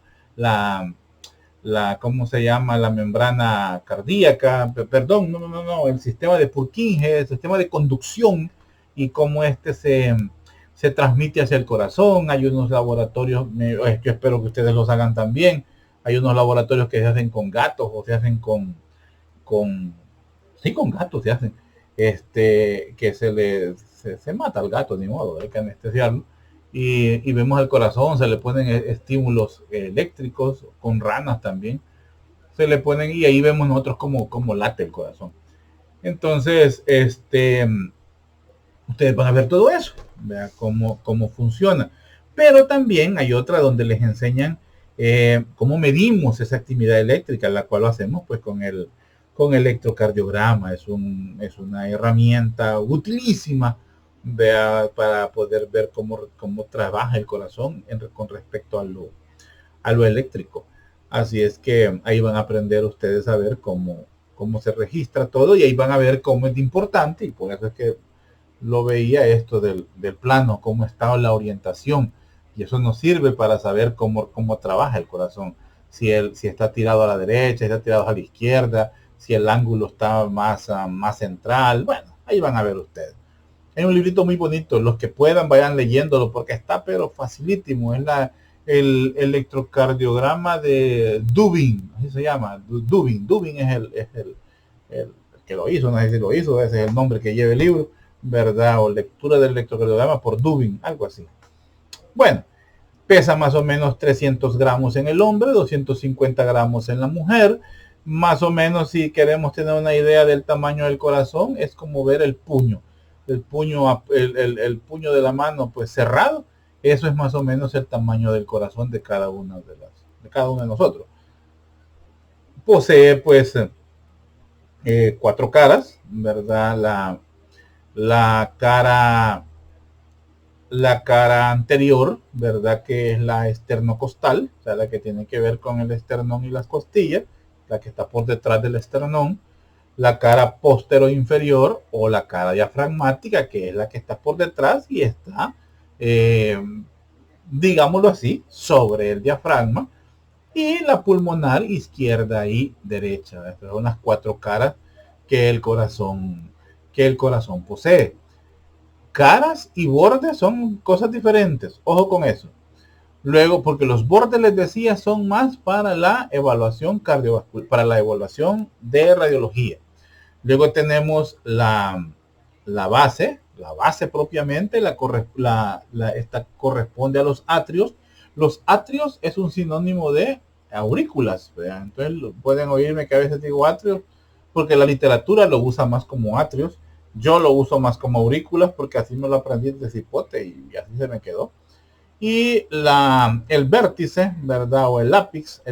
¿cómo se llama? La membrana cardíaca, perdón, no, el sistema de Purkinje, el sistema de conducción, y cómo se transmite hacia el corazón. Hay unos laboratorios, yo espero que ustedes los hagan también. Hay unos laboratorios que se hacen con gatos o se hacen con gatos se hacen, que se mata al gato, ni modo, hay que anestesiarlo. Y vemos el corazón, se le ponen estímulos eléctricos, con ranas también, se le ponen, y ahí vemos nosotros cómo late el corazón. Entonces, ustedes van a ver todo eso, vea cómo funciona. Pero también hay otra donde les enseñan cómo medimos esa actividad eléctrica, la cual lo hacemos pues con electrocardiograma. Es una herramienta utilísima, vea, para poder ver cómo trabaja el corazón con respecto a lo eléctrico. Así es que ahí van a aprender ustedes a ver cómo se registra todo, y ahí van a ver cómo es importante, y por eso es que lo veía esto del plano, cómo estaba la orientación, y eso nos sirve para saber cómo trabaja el corazón, si está tirado a la derecha, si está tirado a la izquierda, si el ángulo está más central. Bueno, ahí van a ver ustedes. Hay un librito muy bonito, los que puedan vayan leyéndolo porque está pero facilísimo. Es el electrocardiograma de Dubin, así se llama. Dubin es el que lo hizo, no sé si lo hizo, ese es el nombre que lleva el libro, ¿verdad? O lectura del electrocardiograma por Dubin, algo así. Bueno, pesa más o menos 300 gramos en el hombre, 250 gramos en la mujer. Más o menos, si queremos tener una idea del tamaño del corazón, es como ver el puño el puño de la mano pues cerrado. Eso es más o menos el tamaño del corazón de cada uno de nosotros. Posee pues 4 caras, ¿verdad? La cara anterior, ¿verdad? Que es la esternocostal, o sea, la que tiene que ver con el esternón y las costillas, la que está por detrás del esternón. La cara postero inferior, o la cara diafragmática, que es la que está por detrás y está, digámoslo así, sobre el diafragma. Y la pulmonar izquierda y derecha. Estas son las 4 caras que el corazón posee. Caras y bordes son cosas diferentes, ojo con eso. Luego, porque los bordes, les decía, son más para la evaluación cardiovascular, para la evaluación de radiología. Luego tenemos la base propiamente, esta corresponde a los atrios. Los atrios es un sinónimo de aurículas, ¿verdad? Entonces pueden oírme que a veces digo atrios, porque la literatura lo usa más como atrios. Yo lo uso más como aurículas porque así me lo aprendí de cipote y así se me quedó. Y el vértice, ¿verdad? O el ápex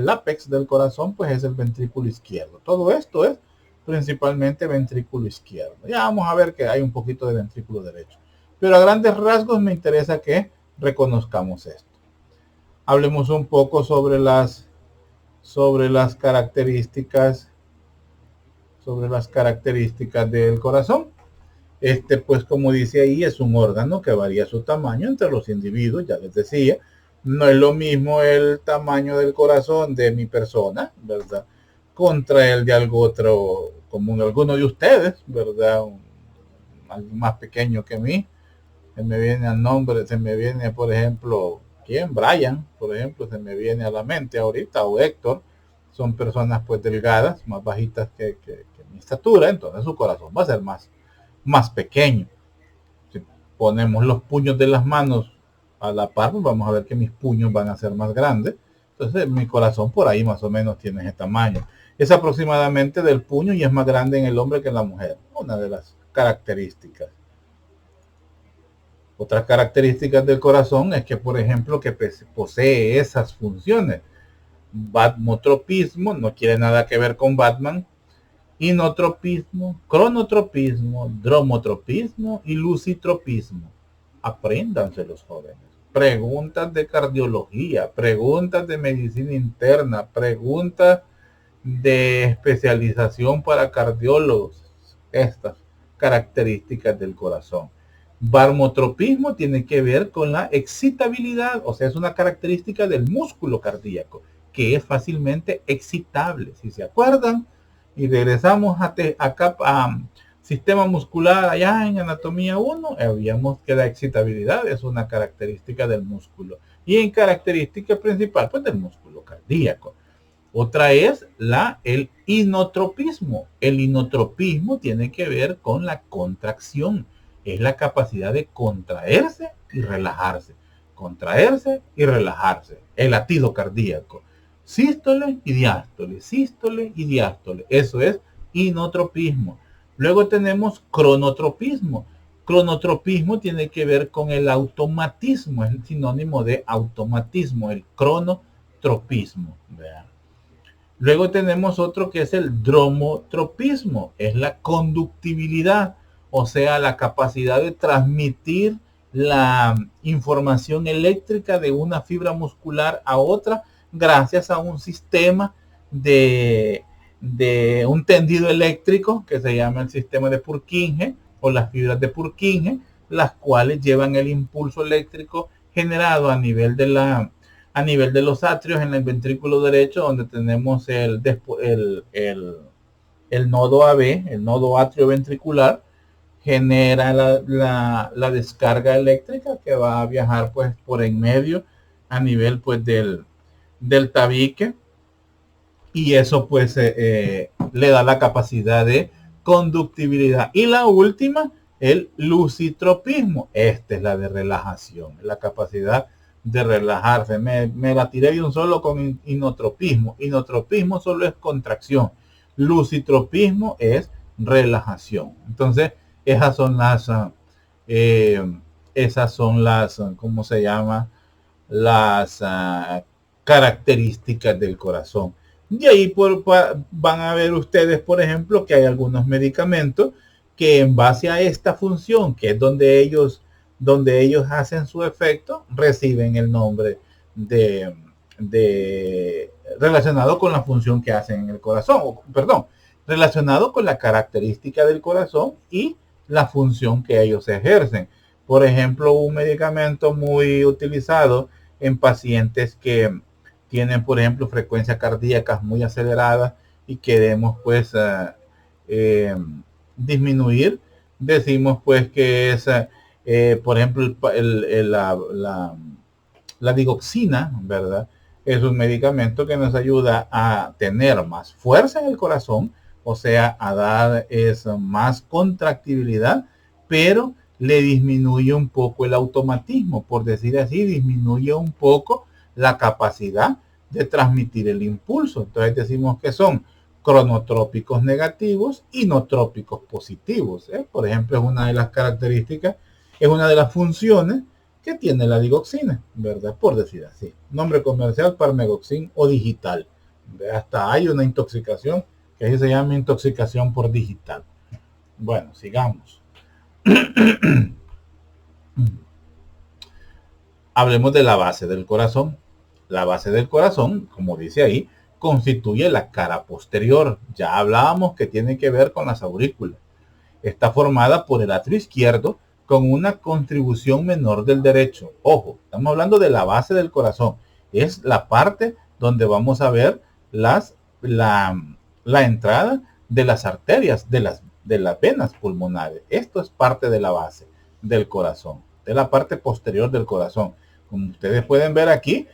del corazón, pues es el ventrículo izquierdo. Todo esto es principalmente ventrículo izquierdo. Ya vamos a ver que hay un poquito de ventrículo derecho. Pero a grandes rasgos me interesa que reconozcamos esto. Hablemos un poco sobre las características del corazón. Pues como dice ahí, es un órgano que varía su tamaño entre los individuos, ya les decía. No es lo mismo el tamaño del corazón de mi persona, ¿verdad? Contra el de algo otro, como alguno de ustedes, ¿verdad? Alguien más pequeño que mí. Se me viene al nombre, se me viene, por ejemplo, ¿quién? Brian, por ejemplo, se me viene a la mente ahorita, o Héctor. Son personas pues delgadas, más bajitas que mi estatura, entonces su corazón va a ser más pequeño. Si ponemos los puños de las manos a la par, pues vamos a ver que mis puños van a ser más grandes. Entonces mi corazón por ahí más o menos tiene ese tamaño. Es aproximadamente del puño y es más grande en el hombre que en la mujer. Una de las características. Otras características del corazón es que, por ejemplo, que posee esas funciones. Batmotropismo, no quiere nada que ver con Batman. Inotropismo, cronotropismo, dromotropismo y lucitropismo. Apréndanse los jóvenes. Preguntas de cardiología, preguntas de medicina interna, preguntas de especialización para cardiólogos. Estas características del corazón. Barmotropismo tiene que ver con la excitabilidad, o sea, es una característica del músculo cardíaco, que es fácilmente excitable. Si se acuerdan, y regresamos acá a sistema muscular allá en anatomía 1, habíamos que la excitabilidad es una característica del músculo y en característica principal pues del músculo cardíaco. Otra es el inotropismo. El inotropismo tiene que ver con la contracción, es la capacidad de contraerse y relajarse, contraerse y relajarse, el latido cardíaco. Sístole y diástole, sístole y diástole. Eso es inotropismo. Luego tenemos cronotropismo. Cronotropismo tiene que ver con el automatismo, es el sinónimo de automatismo, el cronotropismo. ¿Verdad? Luego tenemos otro que es el dromotropismo, es la conductibilidad, o sea, la capacidad de transmitir la información eléctrica de una fibra muscular a otra gracias a un sistema de un tendido eléctrico que se llama el sistema de Purkinje o las fibras de Purkinje, las cuales llevan el impulso eléctrico generado a nivel de los atrios en el ventrículo derecho, donde tenemos el nodo AB, el nodo atrioventricular, genera la descarga eléctrica que va a viajar pues por en medio a nivel pues del tabique, y eso pues le da la capacidad de conductibilidad. Y la última, el lucitropismo. Esta es la de relajación, la capacidad de relajarse. Me la tiré de un solo con inotropismo. Inotropismo solo es contracción. Lucitropismo es relajación. Entonces, esas son las, ¿cómo se llama? Las características del corazón. De ahí van a ver ustedes, por ejemplo, que hay algunos medicamentos que en base a esta función, que es donde ellos hacen su efecto, reciben el nombre de relacionado con la función que hacen en el corazón, relacionado con la característica del corazón y la función que ellos ejercen. Por ejemplo, un medicamento muy utilizado en pacientes que tienen, por ejemplo, frecuencias cardíacas muy aceleradas y queremos pues disminuir, decimos pues que es por ejemplo la digoxina, ¿verdad? Es un medicamento que nos ayuda a tener más fuerza en el corazón, o sea, a dar más contractibilidad, pero le disminuye un poco el automatismo, por decir así, disminuye un poco la capacidad de transmitir el impulso. Entonces decimos que son cronotrópicos negativos y inotrópicos positivos. Por ejemplo, es una de las características, es una de las funciones que tiene la digoxina, ¿verdad? Por decir así. Nombre comercial, Parmegoxin o digital. Hasta hay una intoxicación que ahí se llama intoxicación por digital. Bueno, sigamos. Hablemos de la base del corazón. La base del corazón, como dice ahí, constituye la cara posterior. Ya hablábamos que tiene que ver con las aurículas. Está formada por el atrio izquierdo con una contribución menor del derecho. Ojo, estamos hablando de la base del corazón. Es la parte donde vamos a ver la entrada de las arterias, de las venas pulmonares. Esto es parte de la base del corazón, de la parte posterior del corazón. Como ustedes pueden ver aquí,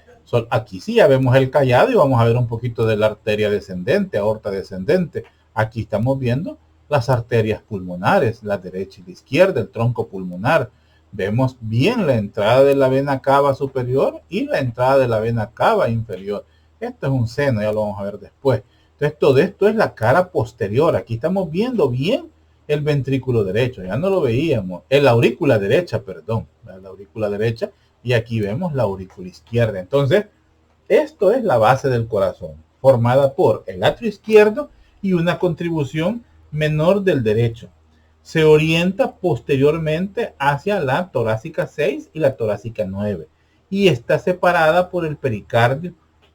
aquí sí ya vemos el callado y vamos a ver un poquito de la arteria descendente, aorta descendente. Aquí estamos viendo las arterias pulmonares, la derecha y la izquierda, el tronco pulmonar. Vemos bien la entrada de la vena cava superior y la entrada de la vena cava inferior. Esto es un seno, ya lo vamos a ver después. Entonces, todo esto es la cara posterior. Aquí estamos viendo bien el ventrículo derecho. Ya no lo veíamos. La aurícula derecha, perdón. La aurícula derecha. Y aquí vemos la aurícula izquierda. Entonces, esto es la base del corazón, formada por el atrio izquierdo y una contribución menor del derecho. Se orienta posteriormente hacia la torácica 6 y la torácica 9 y está separada por el pericardio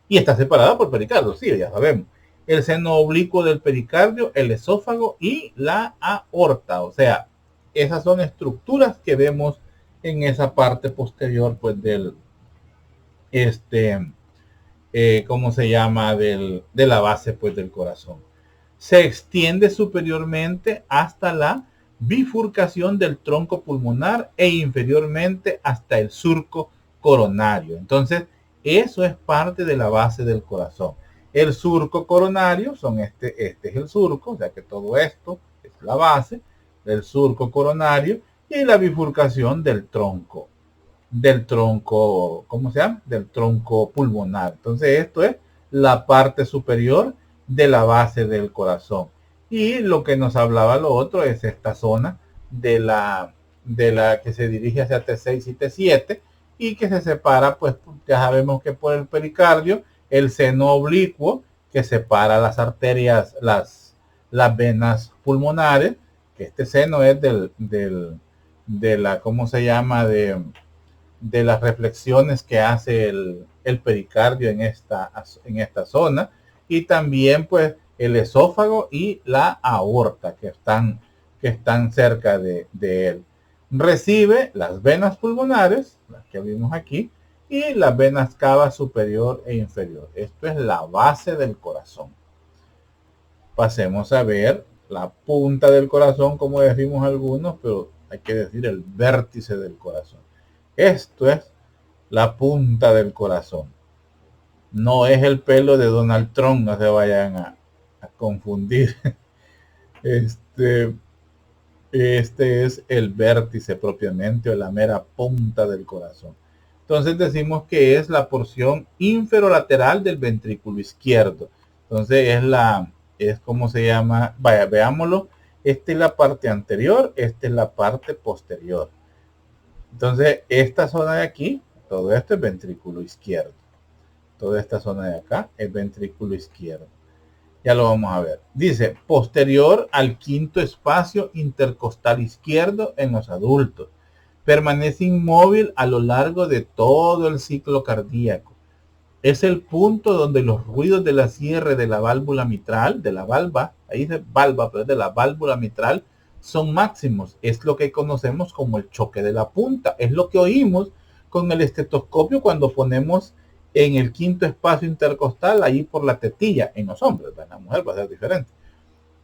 sí, ya sabemos. El seno oblicuo del pericardio, el esófago y la aorta. O sea, esas son estructuras que vemos en esa parte posterior, pues del, ¿cómo se llama? De la base, pues, del corazón. Se extiende superiormente hasta la bifurcación del tronco pulmonar e inferiormente hasta el surco coronario. Entonces, eso es parte de la base del corazón. El surco coronario este es el surco, o sea que todo esto es la base del surco coronario y la bifurcación del tronco, ¿cómo se llama? Del tronco pulmonar. Entonces esto es la parte superior de la base del corazón. Y lo que nos hablaba lo otro es esta zona de la que se dirige hacia T6 y T7 y que se separa, pues ya sabemos que por el pericardio, el seno oblicuo que separa las arterias, las venas pulmonares, que este seno es de la, ¿cómo se llama? De las reflexiones que hace el pericardio en esta zona y también pues el esófago y la aorta que están cerca de él. Recibe las venas pulmonares, las que vimos aquí, y las venas cava superior e inferior. Esto es la base del corazón. Pasemos a ver la punta del corazón, como decimos algunos, pero hay que decir el vértice del corazón. Esto es la punta del corazón. No es el pelo de Donald Trump, no se vayan a confundir. Este es el vértice propiamente o la mera punta del corazón. Entonces decimos que es la porción inferolateral del ventrículo izquierdo. Entonces es como se llama, vaya, veámoslo. Esta es la parte anterior, esta es la parte posterior. Entonces, esta zona de aquí, todo esto es ventrículo izquierdo. Toda esta zona de acá es ventrículo izquierdo. Ya lo vamos a ver. Dice, posterior al quinto espacio intercostal izquierdo en los adultos. Permanece inmóvil a lo largo de todo el ciclo cardíaco. Es el punto donde los ruidos de la cierre de la válvula mitral, de la valva, ahí dice valva, pero es de la válvula mitral, son máximos. Es lo que conocemos como el choque de la punta. Es lo que oímos con el estetoscopio cuando ponemos en el quinto espacio intercostal, ahí por la tetilla, en los hombres. En la mujer va a ser diferente.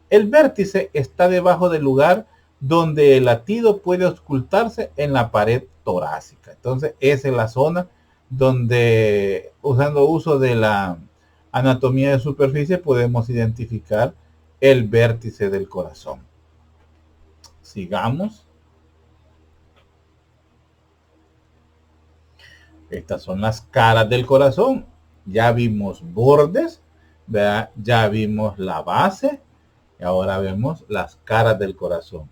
El vértice está debajo del lugar donde el latido puede ocultarse en la pared torácica. Entonces, esa es la zona donde, usando uso de la anatomía de superficie, podemos identificar el vértice del corazón. Sigamos. Estas son las caras del corazón. Ya vimos bordes, ¿verdad? Ya vimos la base y ahora vemos las caras del corazón.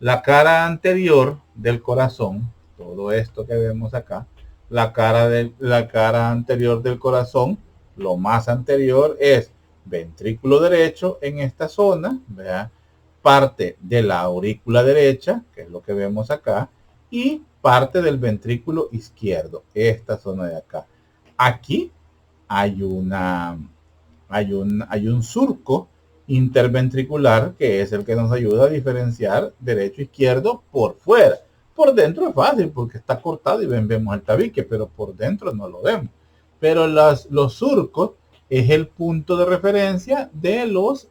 La cara anterior del corazón, todo esto que vemos acá, la cara anterior del corazón, lo más anterior es ventrículo derecho en esta zona, ¿verdad? Parte de la aurícula derecha, que es lo que vemos acá, y parte del ventrículo izquierdo, esta zona de acá. Aquí hay hay un surco interventricular que es el que nos ayuda a diferenciar derecho e izquierdo por fuera. Por dentro es fácil porque está cortado y vemos el tabique, pero por dentro no lo vemos. Pero los surcos es el punto de referencia de los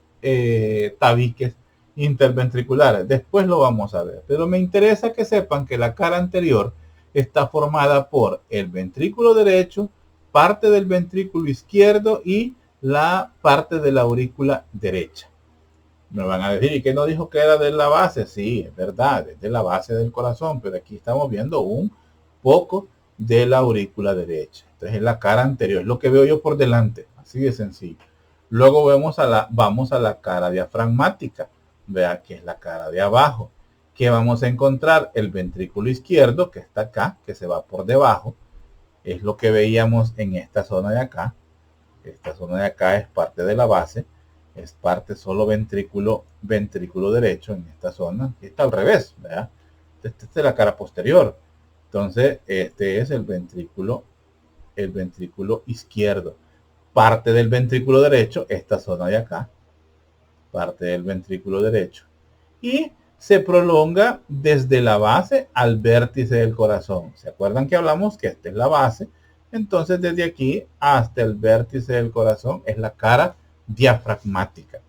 tabiques interventriculares. Después lo vamos a ver. Pero me interesa que sepan que la cara anterior está formada por el ventrículo derecho, parte del ventrículo izquierdo y la parte de la aurícula derecha. Me van a decir, ¿y que no dijo que era de la base? Sí, es verdad, es de la base del corazón, pero aquí estamos viendo un poco de la aurícula derecha. Entonces es la cara anterior, es lo que veo yo por delante, así de sencillo. Luego vamos a la cara diafragmática, vea que es la cara de abajo, que vamos a encontrar el ventrículo izquierdo, que está acá, que se va por debajo, es lo que veíamos en esta zona de acá. Esta zona de acá es parte de la base, es parte solo ventrículo derecho en esta zona. Está al revés, ¿verdad? Esta es la cara posterior. Entonces, este es el ventrículo izquierdo. Parte del ventrículo derecho, esta zona de acá, parte del ventrículo derecho. Y se prolonga desde la base al vértice del corazón. ¿Se acuerdan que hablamos que esta es la base? Entonces desde aquí hasta el vértice del corazón es la cara diafragmática.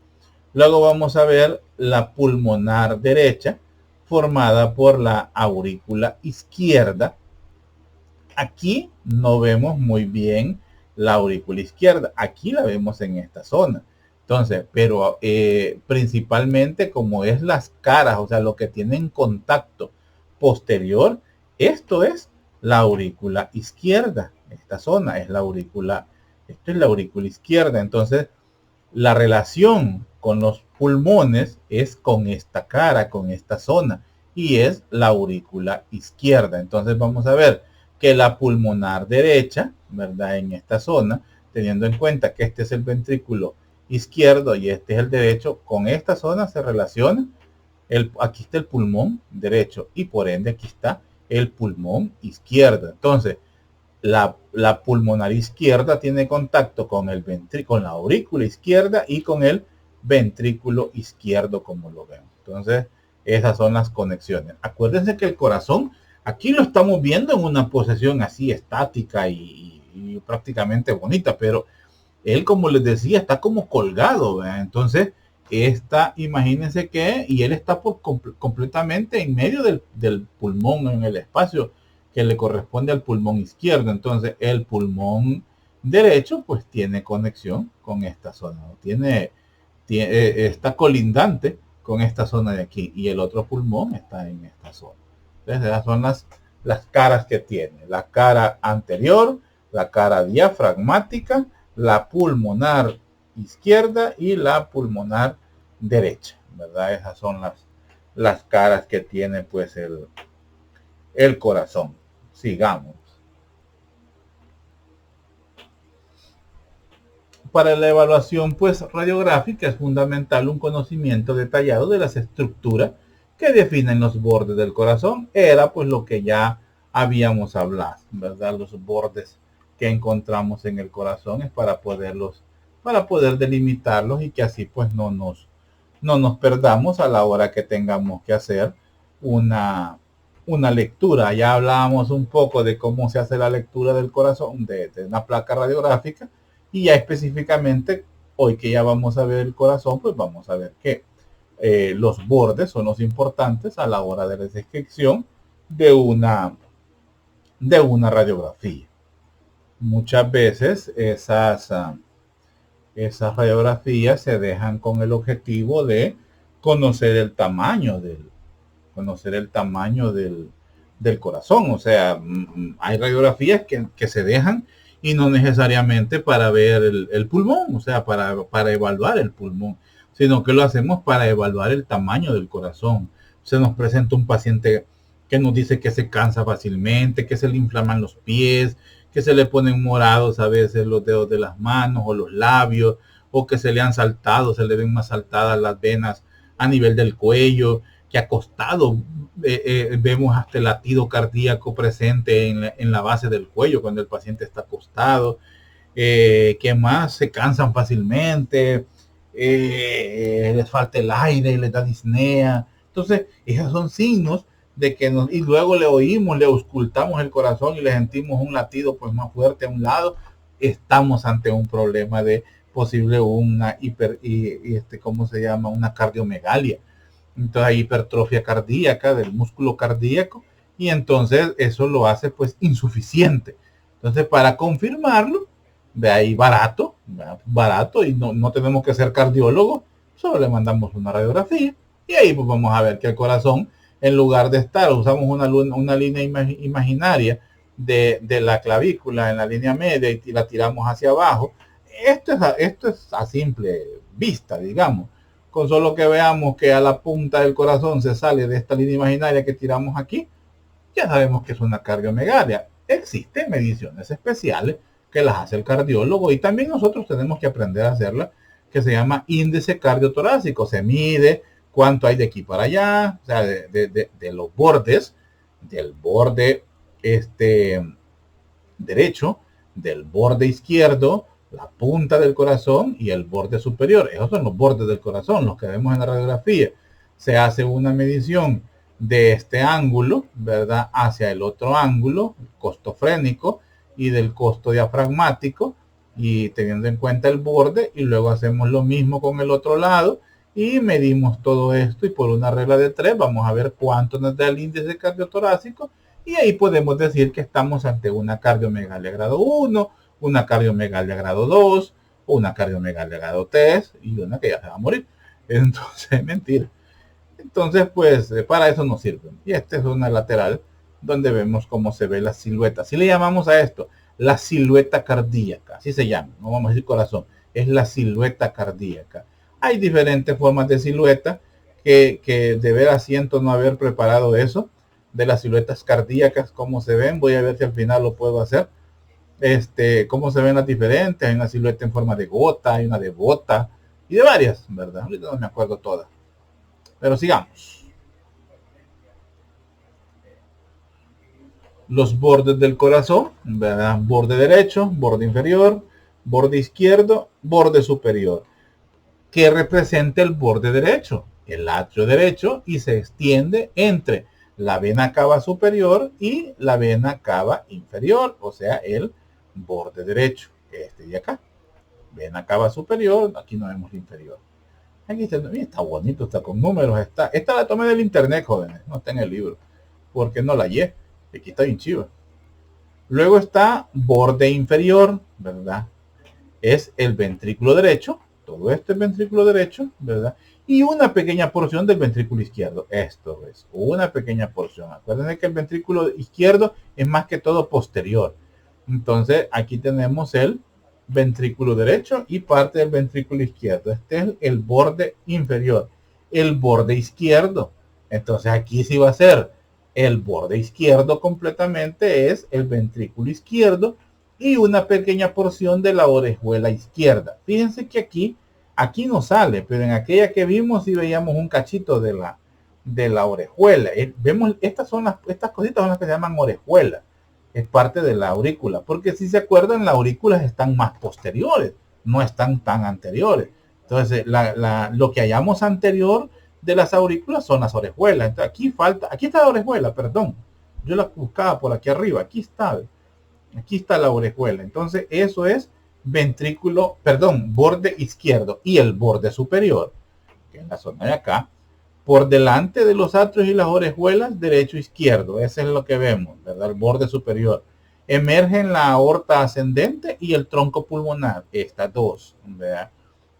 Luego vamos a ver la pulmonar derecha formada por la aurícula izquierda. Aquí no vemos muy bien la aurícula izquierda. Aquí la vemos en esta zona. Entonces, pero principalmente como es las caras, o sea, lo que tienen contacto posterior, esto es la aurícula izquierda. Esta zona es la aurícula, esto es la aurícula izquierda. Entonces, la relación con los pulmones es con esta cara, con esta zona, y es la aurícula izquierda. Entonces vamos a ver que la pulmonar derecha, ¿verdad? En esta zona, teniendo en cuenta que este es el ventrículo izquierdo y este es el derecho, con esta zona se relaciona, aquí está el pulmón derecho y por ende aquí está el pulmón izquierdo. Entonces, la pulmonar izquierda tiene contacto con con la aurícula izquierda y con el ventrículo izquierdo, como lo vemos. Entonces, esas son las conexiones. Acuérdense que el corazón, aquí lo estamos viendo en una posición así estática y prácticamente bonita, pero él, como les decía, está como colgado, ¿verdad? Entonces, imagínense que, y él está completamente en medio del pulmón, en el espacio que le corresponde al pulmón izquierdo. Entonces, el pulmón derecho, pues tiene conexión con esta zona, ¿no? Está colindante con esta zona de aquí, y el otro pulmón está en esta zona. Entonces, esas son las caras que tiene. La cara anterior, la cara diafragmática, la pulmonar izquierda y la pulmonar derecha, ¿verdad? Esas son las caras que tiene pues el corazón. Sigamos. Para la evaluación pues radiográfica es fundamental un conocimiento detallado de las estructuras que definen los bordes del corazón. Era pues lo que ya habíamos hablado, ¿verdad? Los bordes que encontramos en el corazón es para poder delimitarlos y que así pues no nos perdamos a la hora que tengamos que hacer una lectura. Ya hablábamos un poco de cómo se hace la lectura del corazón de una placa radiográfica, y ya específicamente hoy que ya vamos a ver el corazón, pues vamos a ver que los bordes son los importantes a la hora de la descripción de una radiografía. Muchas veces esas radiografías se dejan con el objetivo de conocer el tamaño del corazón. O sea, hay radiografías que se dejan y no necesariamente para ver el pulmón, o sea, para evaluar el pulmón, sino que lo hacemos para evaluar el tamaño del corazón. Se nos presenta un paciente que nos dice que se cansa fácilmente, que se le inflaman los pies, que se le ponen morados a veces los dedos de las manos o los labios, o que se le han saltado, se le ven más saltadas las venas a nivel del cuello, que acostado vemos hasta el latido cardíaco presente en la base del cuello cuando el paciente está acostado, que más se cansan fácilmente, les falta el aire, les da disnea. Entonces, esos son signos de que y luego le oímos, le auscultamos el corazón y le sentimos un latido pues más fuerte a un lado, estamos ante un problema de posible una ¿cómo se llama? Una cardiomegalia. Entonces hay hipertrofia cardíaca del músculo cardíaco y entonces eso lo hace pues insuficiente. Entonces para confirmarlo, de ahí barato y no tenemos que ser cardiólogos, solo le mandamos una radiografía y ahí pues vamos a ver que el corazón, en lugar de estar, usamos una línea imaginaria de la clavícula en la línea media y la tiramos hacia abajo. Esto es a simple vista, digamos. Con solo que veamos que a la punta del corazón se sale de esta línea imaginaria que tiramos aquí, ya sabemos que es una cardiomegalia. Existen mediciones especiales que las hace el cardiólogo y también nosotros tenemos que aprender a hacerla, que se llama índice cardiotorácico. Se mide cuánto hay de aquí para allá, o sea, de los bordes, del borde derecho, del borde izquierdo, la punta del corazón y el borde superior. Esos son los bordes del corazón, los que vemos en la radiografía. Se hace una medición de este ángulo, ¿verdad?, hacia el otro ángulo, costofrénico, y del costo diafragmático, y teniendo en cuenta el borde, y luego hacemos lo mismo con el otro lado, y medimos todo esto, y por una regla de 3 vamos a ver cuánto nos da el índice cardiotorácico, y ahí podemos decir que estamos ante una cardiomegalia grado 1, una cardiomegalia grado 2, una cardiomegalia grado 3, y una que ya se va a morir. Entonces, mentira. Entonces, pues, para eso nos sirve. Y esta es una lateral donde vemos cómo se ve la silueta. Así le llamamos a esto, la silueta cardíaca. Así se llama, no vamos a decir corazón, es la silueta cardíaca. Hay diferentes formas de silueta que de ver asiento no haber preparado eso, de las siluetas cardíacas, cómo se ven. Voy a ver si al final lo puedo hacer. Cómo se ven las diferentes. Hay una silueta en forma de gota, hay una de bota y de varias, ¿verdad? Ahorita no me acuerdo todas. Pero sigamos. Los bordes del corazón, ¿verdad? Borde derecho, borde inferior, borde izquierdo, borde superior. ¿Qué representa el borde derecho? El atrio derecho, y se extiende entre la vena cava superior y la vena cava inferior, o sea, el borde derecho, este de acá. Vena cava superior, aquí no vemos el inferior. Aquí está bonito, está con números, esta la tomé del internet, jóvenes, no está en el libro, porque no la hallé. Aquí está bien chiva. Luego está borde inferior, ¿verdad? Es el ventrículo derecho, todo esto es ventrículo derecho, ¿verdad? Y una pequeña porción del ventrículo izquierdo. Esto es una pequeña porción. Acuérdense que el ventrículo izquierdo es más que todo posterior. Entonces aquí tenemos el ventrículo derecho y parte del ventrículo izquierdo. Este es el borde inferior. El borde izquierdo. Entonces aquí sí va a ser el borde izquierdo completamente, es el ventrículo izquierdo y una pequeña porción de la orejuela izquierda. Fíjense que aquí no sale, pero en aquella que vimos sí veíamos un cachito de la orejuela. Vemos estas cositas son las que se llaman orejuelas. Es parte de la aurícula, porque si se acuerdan, las aurículas están más posteriores, no están tan anteriores. Entonces, lo que hallamos anterior de las aurículas son las orejuelas. Entonces, aquí está la orejuela, perdón. Yo la buscaba por aquí arriba, aquí está la orejuela. Entonces, eso es borde izquierdo, y el borde superior, que es la zona de acá, por delante de los atrios y las orejuelas, derecho izquierdo. Ese es lo que vemos, ¿verdad? El borde superior. Emergen la aorta ascendente y el tronco pulmonar, estas dos, ¿verdad?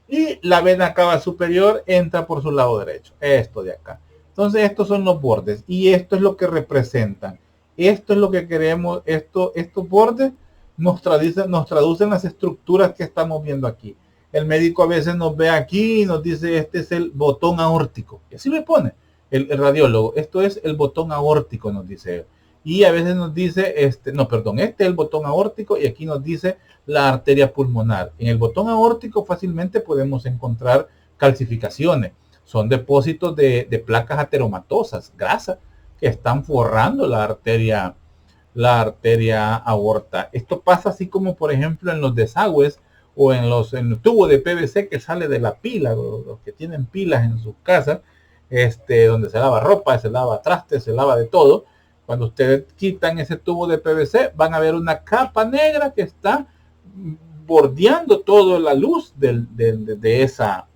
Y la vena cava superior entra por su lado derecho, esto de acá. Entonces estos son los bordes y esto es lo que representan. Esto es lo que queremos, estos bordes nos traducen las estructuras que estamos viendo aquí. El médico a veces nos ve aquí y nos dice, este es el botón aórtico. Y así le pone el radiólogo. Esto es el botón aórtico, nos dice él. Y a veces nos dice, este es el botón aórtico y aquí nos dice la arteria pulmonar. En el botón aórtico fácilmente podemos encontrar calcificaciones. Son depósitos de placas ateromatosas, grasa, que están forrando la arteria aorta. Esto pasa así como, por ejemplo, en los desagües o en el tubo de PVC que sale de la pila, los que tienen pilas en sus casas, donde se lava ropa, se lava trastes, se lava de todo. Cuando ustedes quitan ese tubo de PVC, van a ver una capa negra que está bordeando toda la luz de esa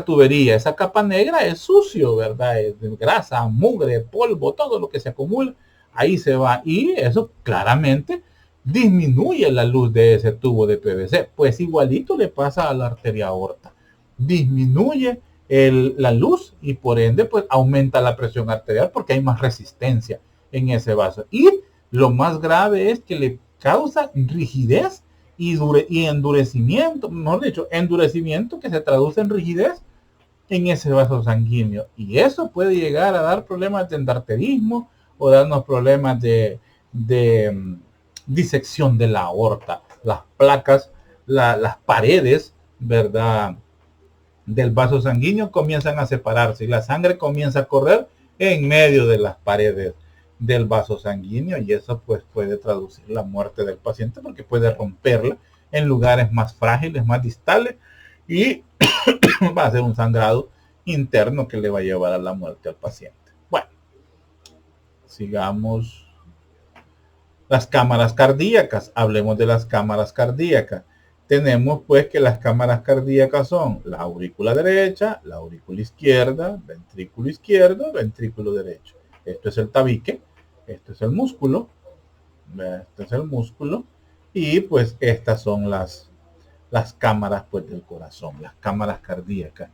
tubería. Esa capa negra es sucio, ¿verdad? Es de grasa, mugre, polvo, todo lo que se acumula, ahí se va. Y eso claramente disminuye la luz de ese tubo de PVC. Pues igualito le pasa a la arteria aorta. Disminuye la luz y por ende pues aumenta la presión arterial porque hay más resistencia en ese vaso. Y lo más grave es que le causa rigidez y endurecimiento, mejor dicho, endurecimiento que se traduce en rigidez en ese vaso sanguíneo. Y eso puede llegar a dar problemas de endarterismo o darnos problemas de disección de la aorta. Las placas, las paredes, ¿verdad?, del vaso sanguíneo comienzan a separarse y la sangre comienza a correr en medio de las paredes del vaso sanguíneo y eso pues puede traducir la muerte del paciente porque puede romperla en lugares más frágiles, más distales y va a ser un sangrado interno que le va a llevar a la muerte al paciente. Bueno, sigamos. Las cámaras cardíacas, hablemos de las cámaras cardíacas. Tenemos pues que las cámaras cardíacas son la aurícula derecha, la aurícula izquierda, ventrículo derecho. Esto es el tabique, esto es el músculo, y pues estas son las cámaras pues del corazón, las cámaras cardíacas.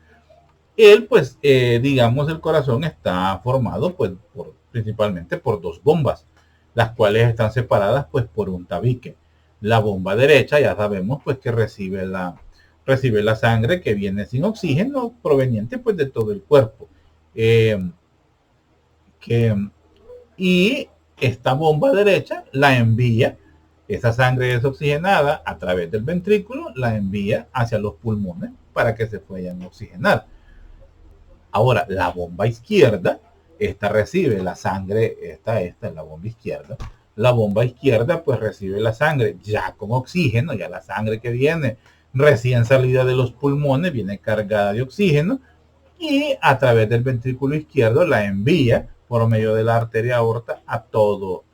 Pues digamos el corazón está formado pues principalmente por dos bombas, las cuales están separadas pues por un tabique. La bomba derecha ya sabemos pues que recibe la sangre que viene sin oxígeno proveniente pues de todo el cuerpo. Y esta bomba derecha la envía, esa sangre desoxigenada a través del ventrículo, la envía hacia los pulmones para que se puedan oxigenar. Ahora, la bomba izquierda, esta recibe la sangre, esta es la bomba izquierda. La bomba izquierda pues recibe la sangre ya con oxígeno, ya la sangre que viene recién salida de los pulmones viene cargada de oxígeno y a través del ventrículo izquierdo la envía por medio de la arteria aorta a todo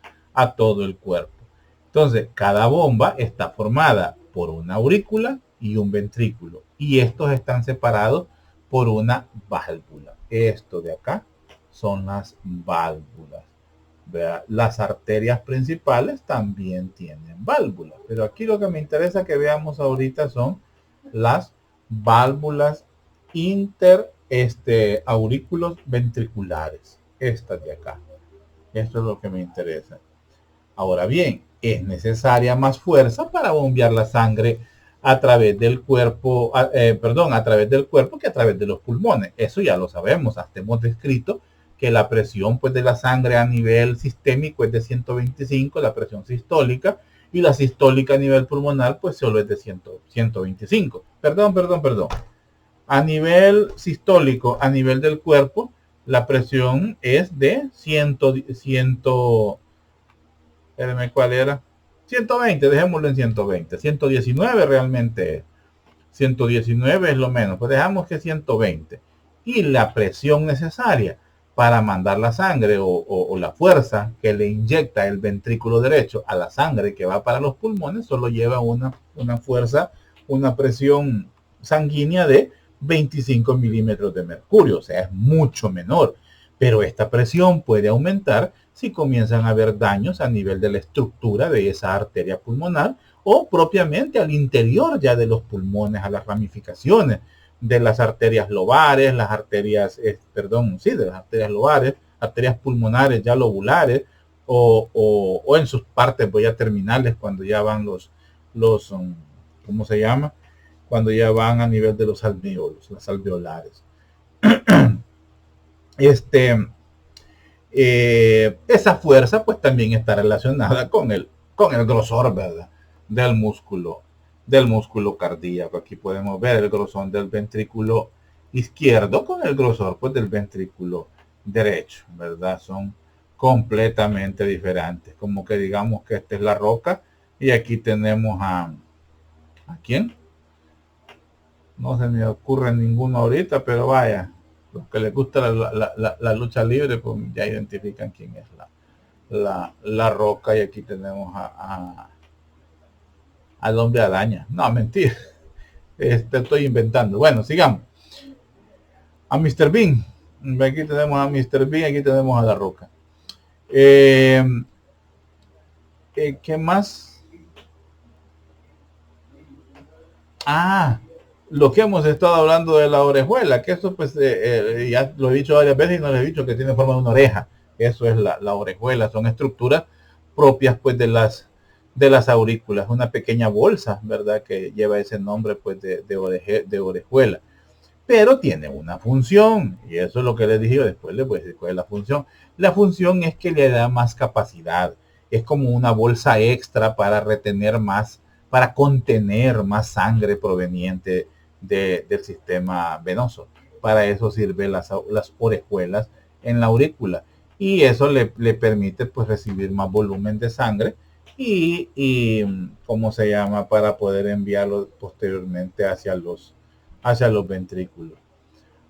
el cuerpo. Entonces, cada bomba está formada por una aurícula y un ventrículo y estos están separados por una válvula. Esto de acá son las válvulas. ¿Verdad? Las arterias principales también tienen válvulas, pero aquí lo que me interesa que veamos ahorita son las válvulas aurículos ventriculares, estas de acá. Esto es lo que me interesa. Ahora bien, es necesaria más fuerza para bombear la sangre a través del cuerpo, a través del cuerpo que a través de los pulmones. Eso ya lo sabemos, hasta hemos descrito que la presión pues de la sangre a nivel sistémico es de 125, la presión sistólica, y la sistólica a nivel pulmonar pues solo es de 125. Perdón. A nivel sistólico, a nivel del cuerpo, la presión es de 120, dejémoslo en 120. 119 realmente 119 es lo menos, pues dejamos que 120. Y la presión necesaria para mandar la sangre o la fuerza que le inyecta el ventrículo derecho a la sangre que va para los pulmones solo lleva una presión sanguínea de 25 milímetros de mercurio, o sea, es mucho menor. Pero esta presión puede aumentar si comienzan a haber daños a nivel de la estructura de esa arteria pulmonar o propiamente al interior ya de los pulmones, a las ramificaciones de las arterias lobares, de las arterias lobares, arterias pulmonares ya lobulares o en sus partes pues ya terminales, cuando ya van los ¿cómo se llama? Cuando ya van a nivel de los alvéolos, las alveolares. Esa fuerza pues también está relacionada con el grosor, ¿verdad? Del músculo cardíaco. Aquí podemos ver el grosor del ventrículo izquierdo con el grosor pues del ventrículo derecho, ¿verdad? Son completamente diferentes. Como que digamos que esta es la roca y aquí tenemos ¿a quién? No se me ocurre ninguno ahorita, pero vaya, los que les gusta la lucha libre, pues ya identifican quién es la roca. Y aquí tenemos al hombre araña. No, mentira. Estoy inventando. Bueno, sigamos. A Mr. Bean. Aquí tenemos a Mr. Bean, aquí tenemos a la roca. ¿Qué más? Lo que hemos estado hablando de la orejuela, que eso pues ya lo he dicho varias veces y no les he dicho que tiene forma de una oreja. Eso es la orejuela, son estructuras propias pues de las aurículas, una pequeña bolsa, ¿verdad? Que lleva ese nombre pues de orejuela. Pero tiene una función, y eso es lo que les dije, después les voy a decir cuál es la función. La función es que le da más capacidad, es como una bolsa extra para retener más, para contener más sangre proveniente del sistema venoso. Para eso sirven las orejuelas en la aurícula, y eso le permite pues recibir más volumen de sangre y ¿cómo se llama? Para poder enviarlo posteriormente hacia los ventrículos.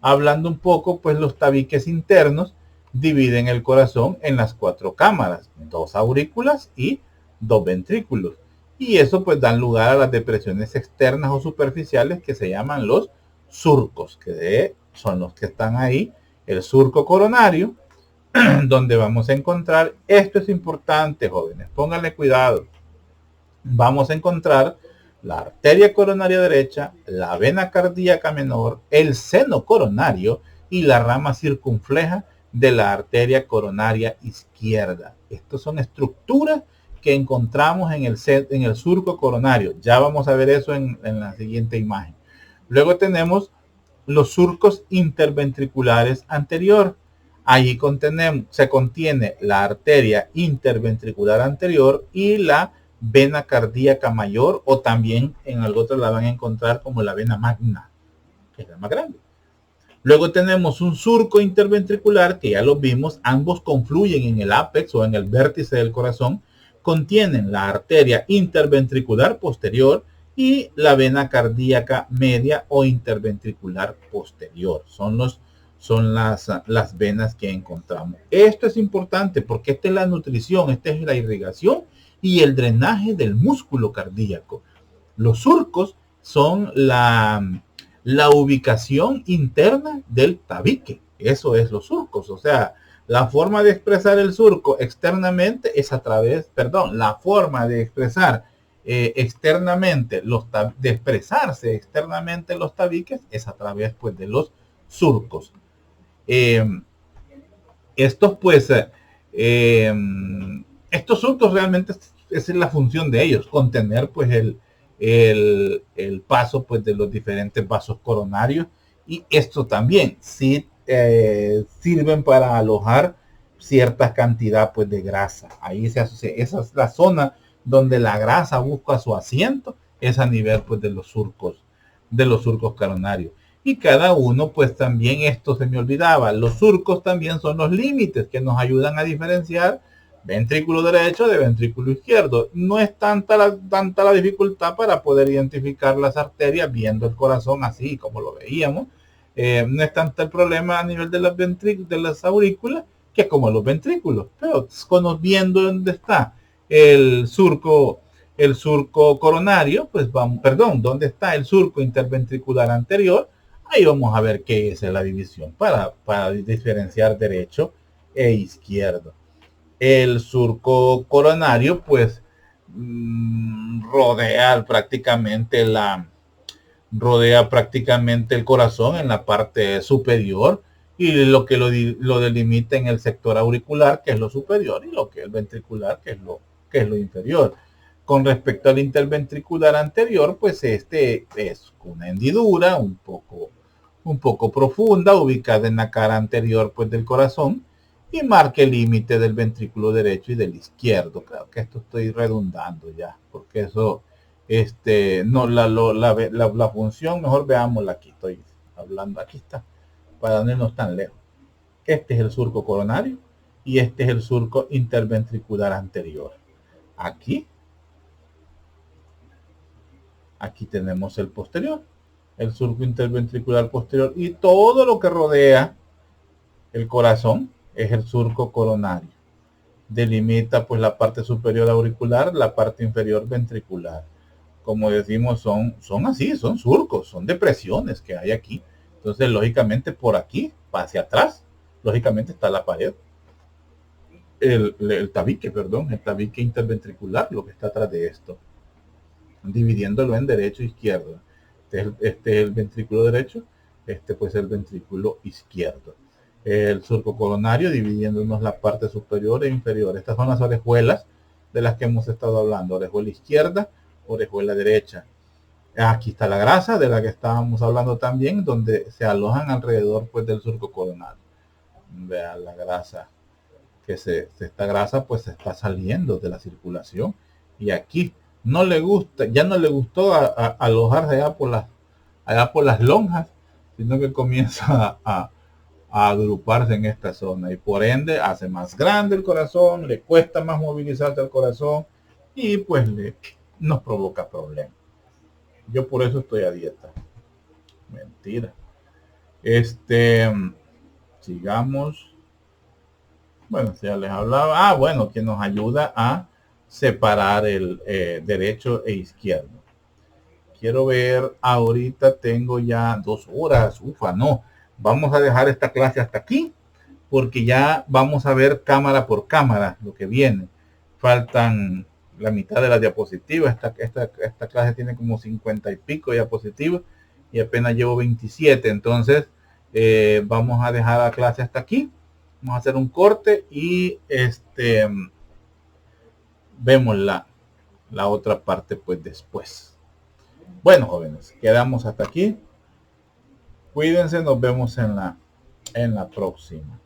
Hablando un poco, pues los tabiques internos dividen el corazón en las 4 cámaras, 2 aurículas y 2 ventrículos. Y eso pues dan lugar a las depresiones externas o superficiales que se llaman los surcos, que son los que están ahí. El surco coronario, donde vamos a encontrar, esto es importante, jóvenes, pónganle cuidado, vamos a encontrar la arteria coronaria derecha, la vena cardíaca menor, el seno coronario y la rama circunfleja de la arteria coronaria izquierda. Estas son estructuras que encontramos en el surco coronario. Ya vamos a ver eso en la siguiente imagen. Luego tenemos los surcos interventriculares anterior. Allí se contiene la arteria interventricular anterior y la vena cardíaca mayor, o también en algo otro la van a encontrar como la vena magna, que es la más grande. Luego tenemos un surco interventricular que ya lo vimos, ambos confluyen en el ápex o en el vértice del corazón, contienen la arteria interventricular posterior y la vena cardíaca media o interventricular posterior. Son las venas que encontramos. Esto es importante porque esta es la nutrición, esta es la irrigación y el drenaje del músculo cardíaco. Los surcos son la ubicación interna del tabique. Eso es los surcos. O sea, la forma de expresar el surco externamente es a través, la forma de expresar externamente, de expresarse externamente los tabiques es a través pues de los surcos. Estos pues estos surcos realmente es la función de ellos, contener pues el paso pues de los diferentes vasos coronarios, y esto también sí sirven para alojar cierta cantidad pues de grasa. Ahí se asocia, esa es la zona donde la grasa busca su asiento, es a nivel pues de los surcos coronarios. Y cada uno pues también, esto se me olvidaba, los surcos también son los límites que nos ayudan a diferenciar ventrículo derecho de ventrículo izquierdo. No es tanta la dificultad para poder identificar las arterias viendo el corazón así como lo veíamos. No es tanto el problema a nivel de las aurículas que como los ventrículos, pero viendo dónde está el surco coronario, pues vamos, dónde está el surco interventricular anterior, ahí vamos a ver qué es la división para diferenciar derecho e izquierdo. El surco coronario pues rodea prácticamente el corazón en la parte superior, y lo que lo delimita en el sector auricular, que es lo superior, y lo que es el ventricular, que es lo inferior. Con respecto al interventricular anterior, pues este es una hendidura un poco profunda, ubicada en la cara anterior pues del corazón, y marca el límite del ventrículo derecho y del izquierdo. Claro que esto estoy redundando ya, porque eso, no, la función, mejor veámosla aquí, estoy hablando, aquí está, para no irnos tan lejos. Este es el surco coronario y este es el surco interventricular anterior. Aquí tenemos el posterior, el surco interventricular posterior, y todo lo que rodea el corazón es el surco coronario. Delimita pues la parte superior auricular, la parte inferior ventricular. Como decimos, son así, son surcos, son depresiones que hay aquí. Entonces, lógicamente, por aquí, hacia atrás, lógicamente está la pared. El tabique, perdón, el tabique interventricular, lo que está atrás de esto, dividiéndolo en derecho e izquierdo. Este es el ventrículo derecho, este pues el ventrículo izquierdo. El surco coronario dividiéndonos la parte superior e inferior. Estas son las orejuelas de las que hemos estado hablando. Orejuela izquierda, orejuela derecha. Aquí está la grasa de la que estábamos hablando también, donde se alojan alrededor pues del surco coronario. Vean la grasa, que esta grasa pues se está saliendo de la circulación, y aquí no le gusta, ya no le gustó alojarse allá por las lonjas, sino que comienza a agruparse en esta zona, y por ende hace más grande el corazón, le cuesta más movilizarse al corazón, y pues nos provoca problemas. Yo por eso estoy a dieta. Mentira. Sigamos. Bueno, ya les hablaba. Bueno, que nos ayuda a separar el derecho e izquierdo. Quiero ver, ahorita tengo ya 2 horas. Ufa, no. Vamos a dejar esta clase hasta aquí, porque ya vamos a ver cámara por cámara lo que viene. Faltan la mitad de las diapositivas. Esta clase tiene como 50 y pico diapositivas y apenas llevo 27. Entonces, vamos a dejar la clase hasta aquí. Vamos a hacer un corte y vemos la otra parte pues después. Bueno, jóvenes, quedamos hasta aquí. Cuídense, nos vemos en la próxima.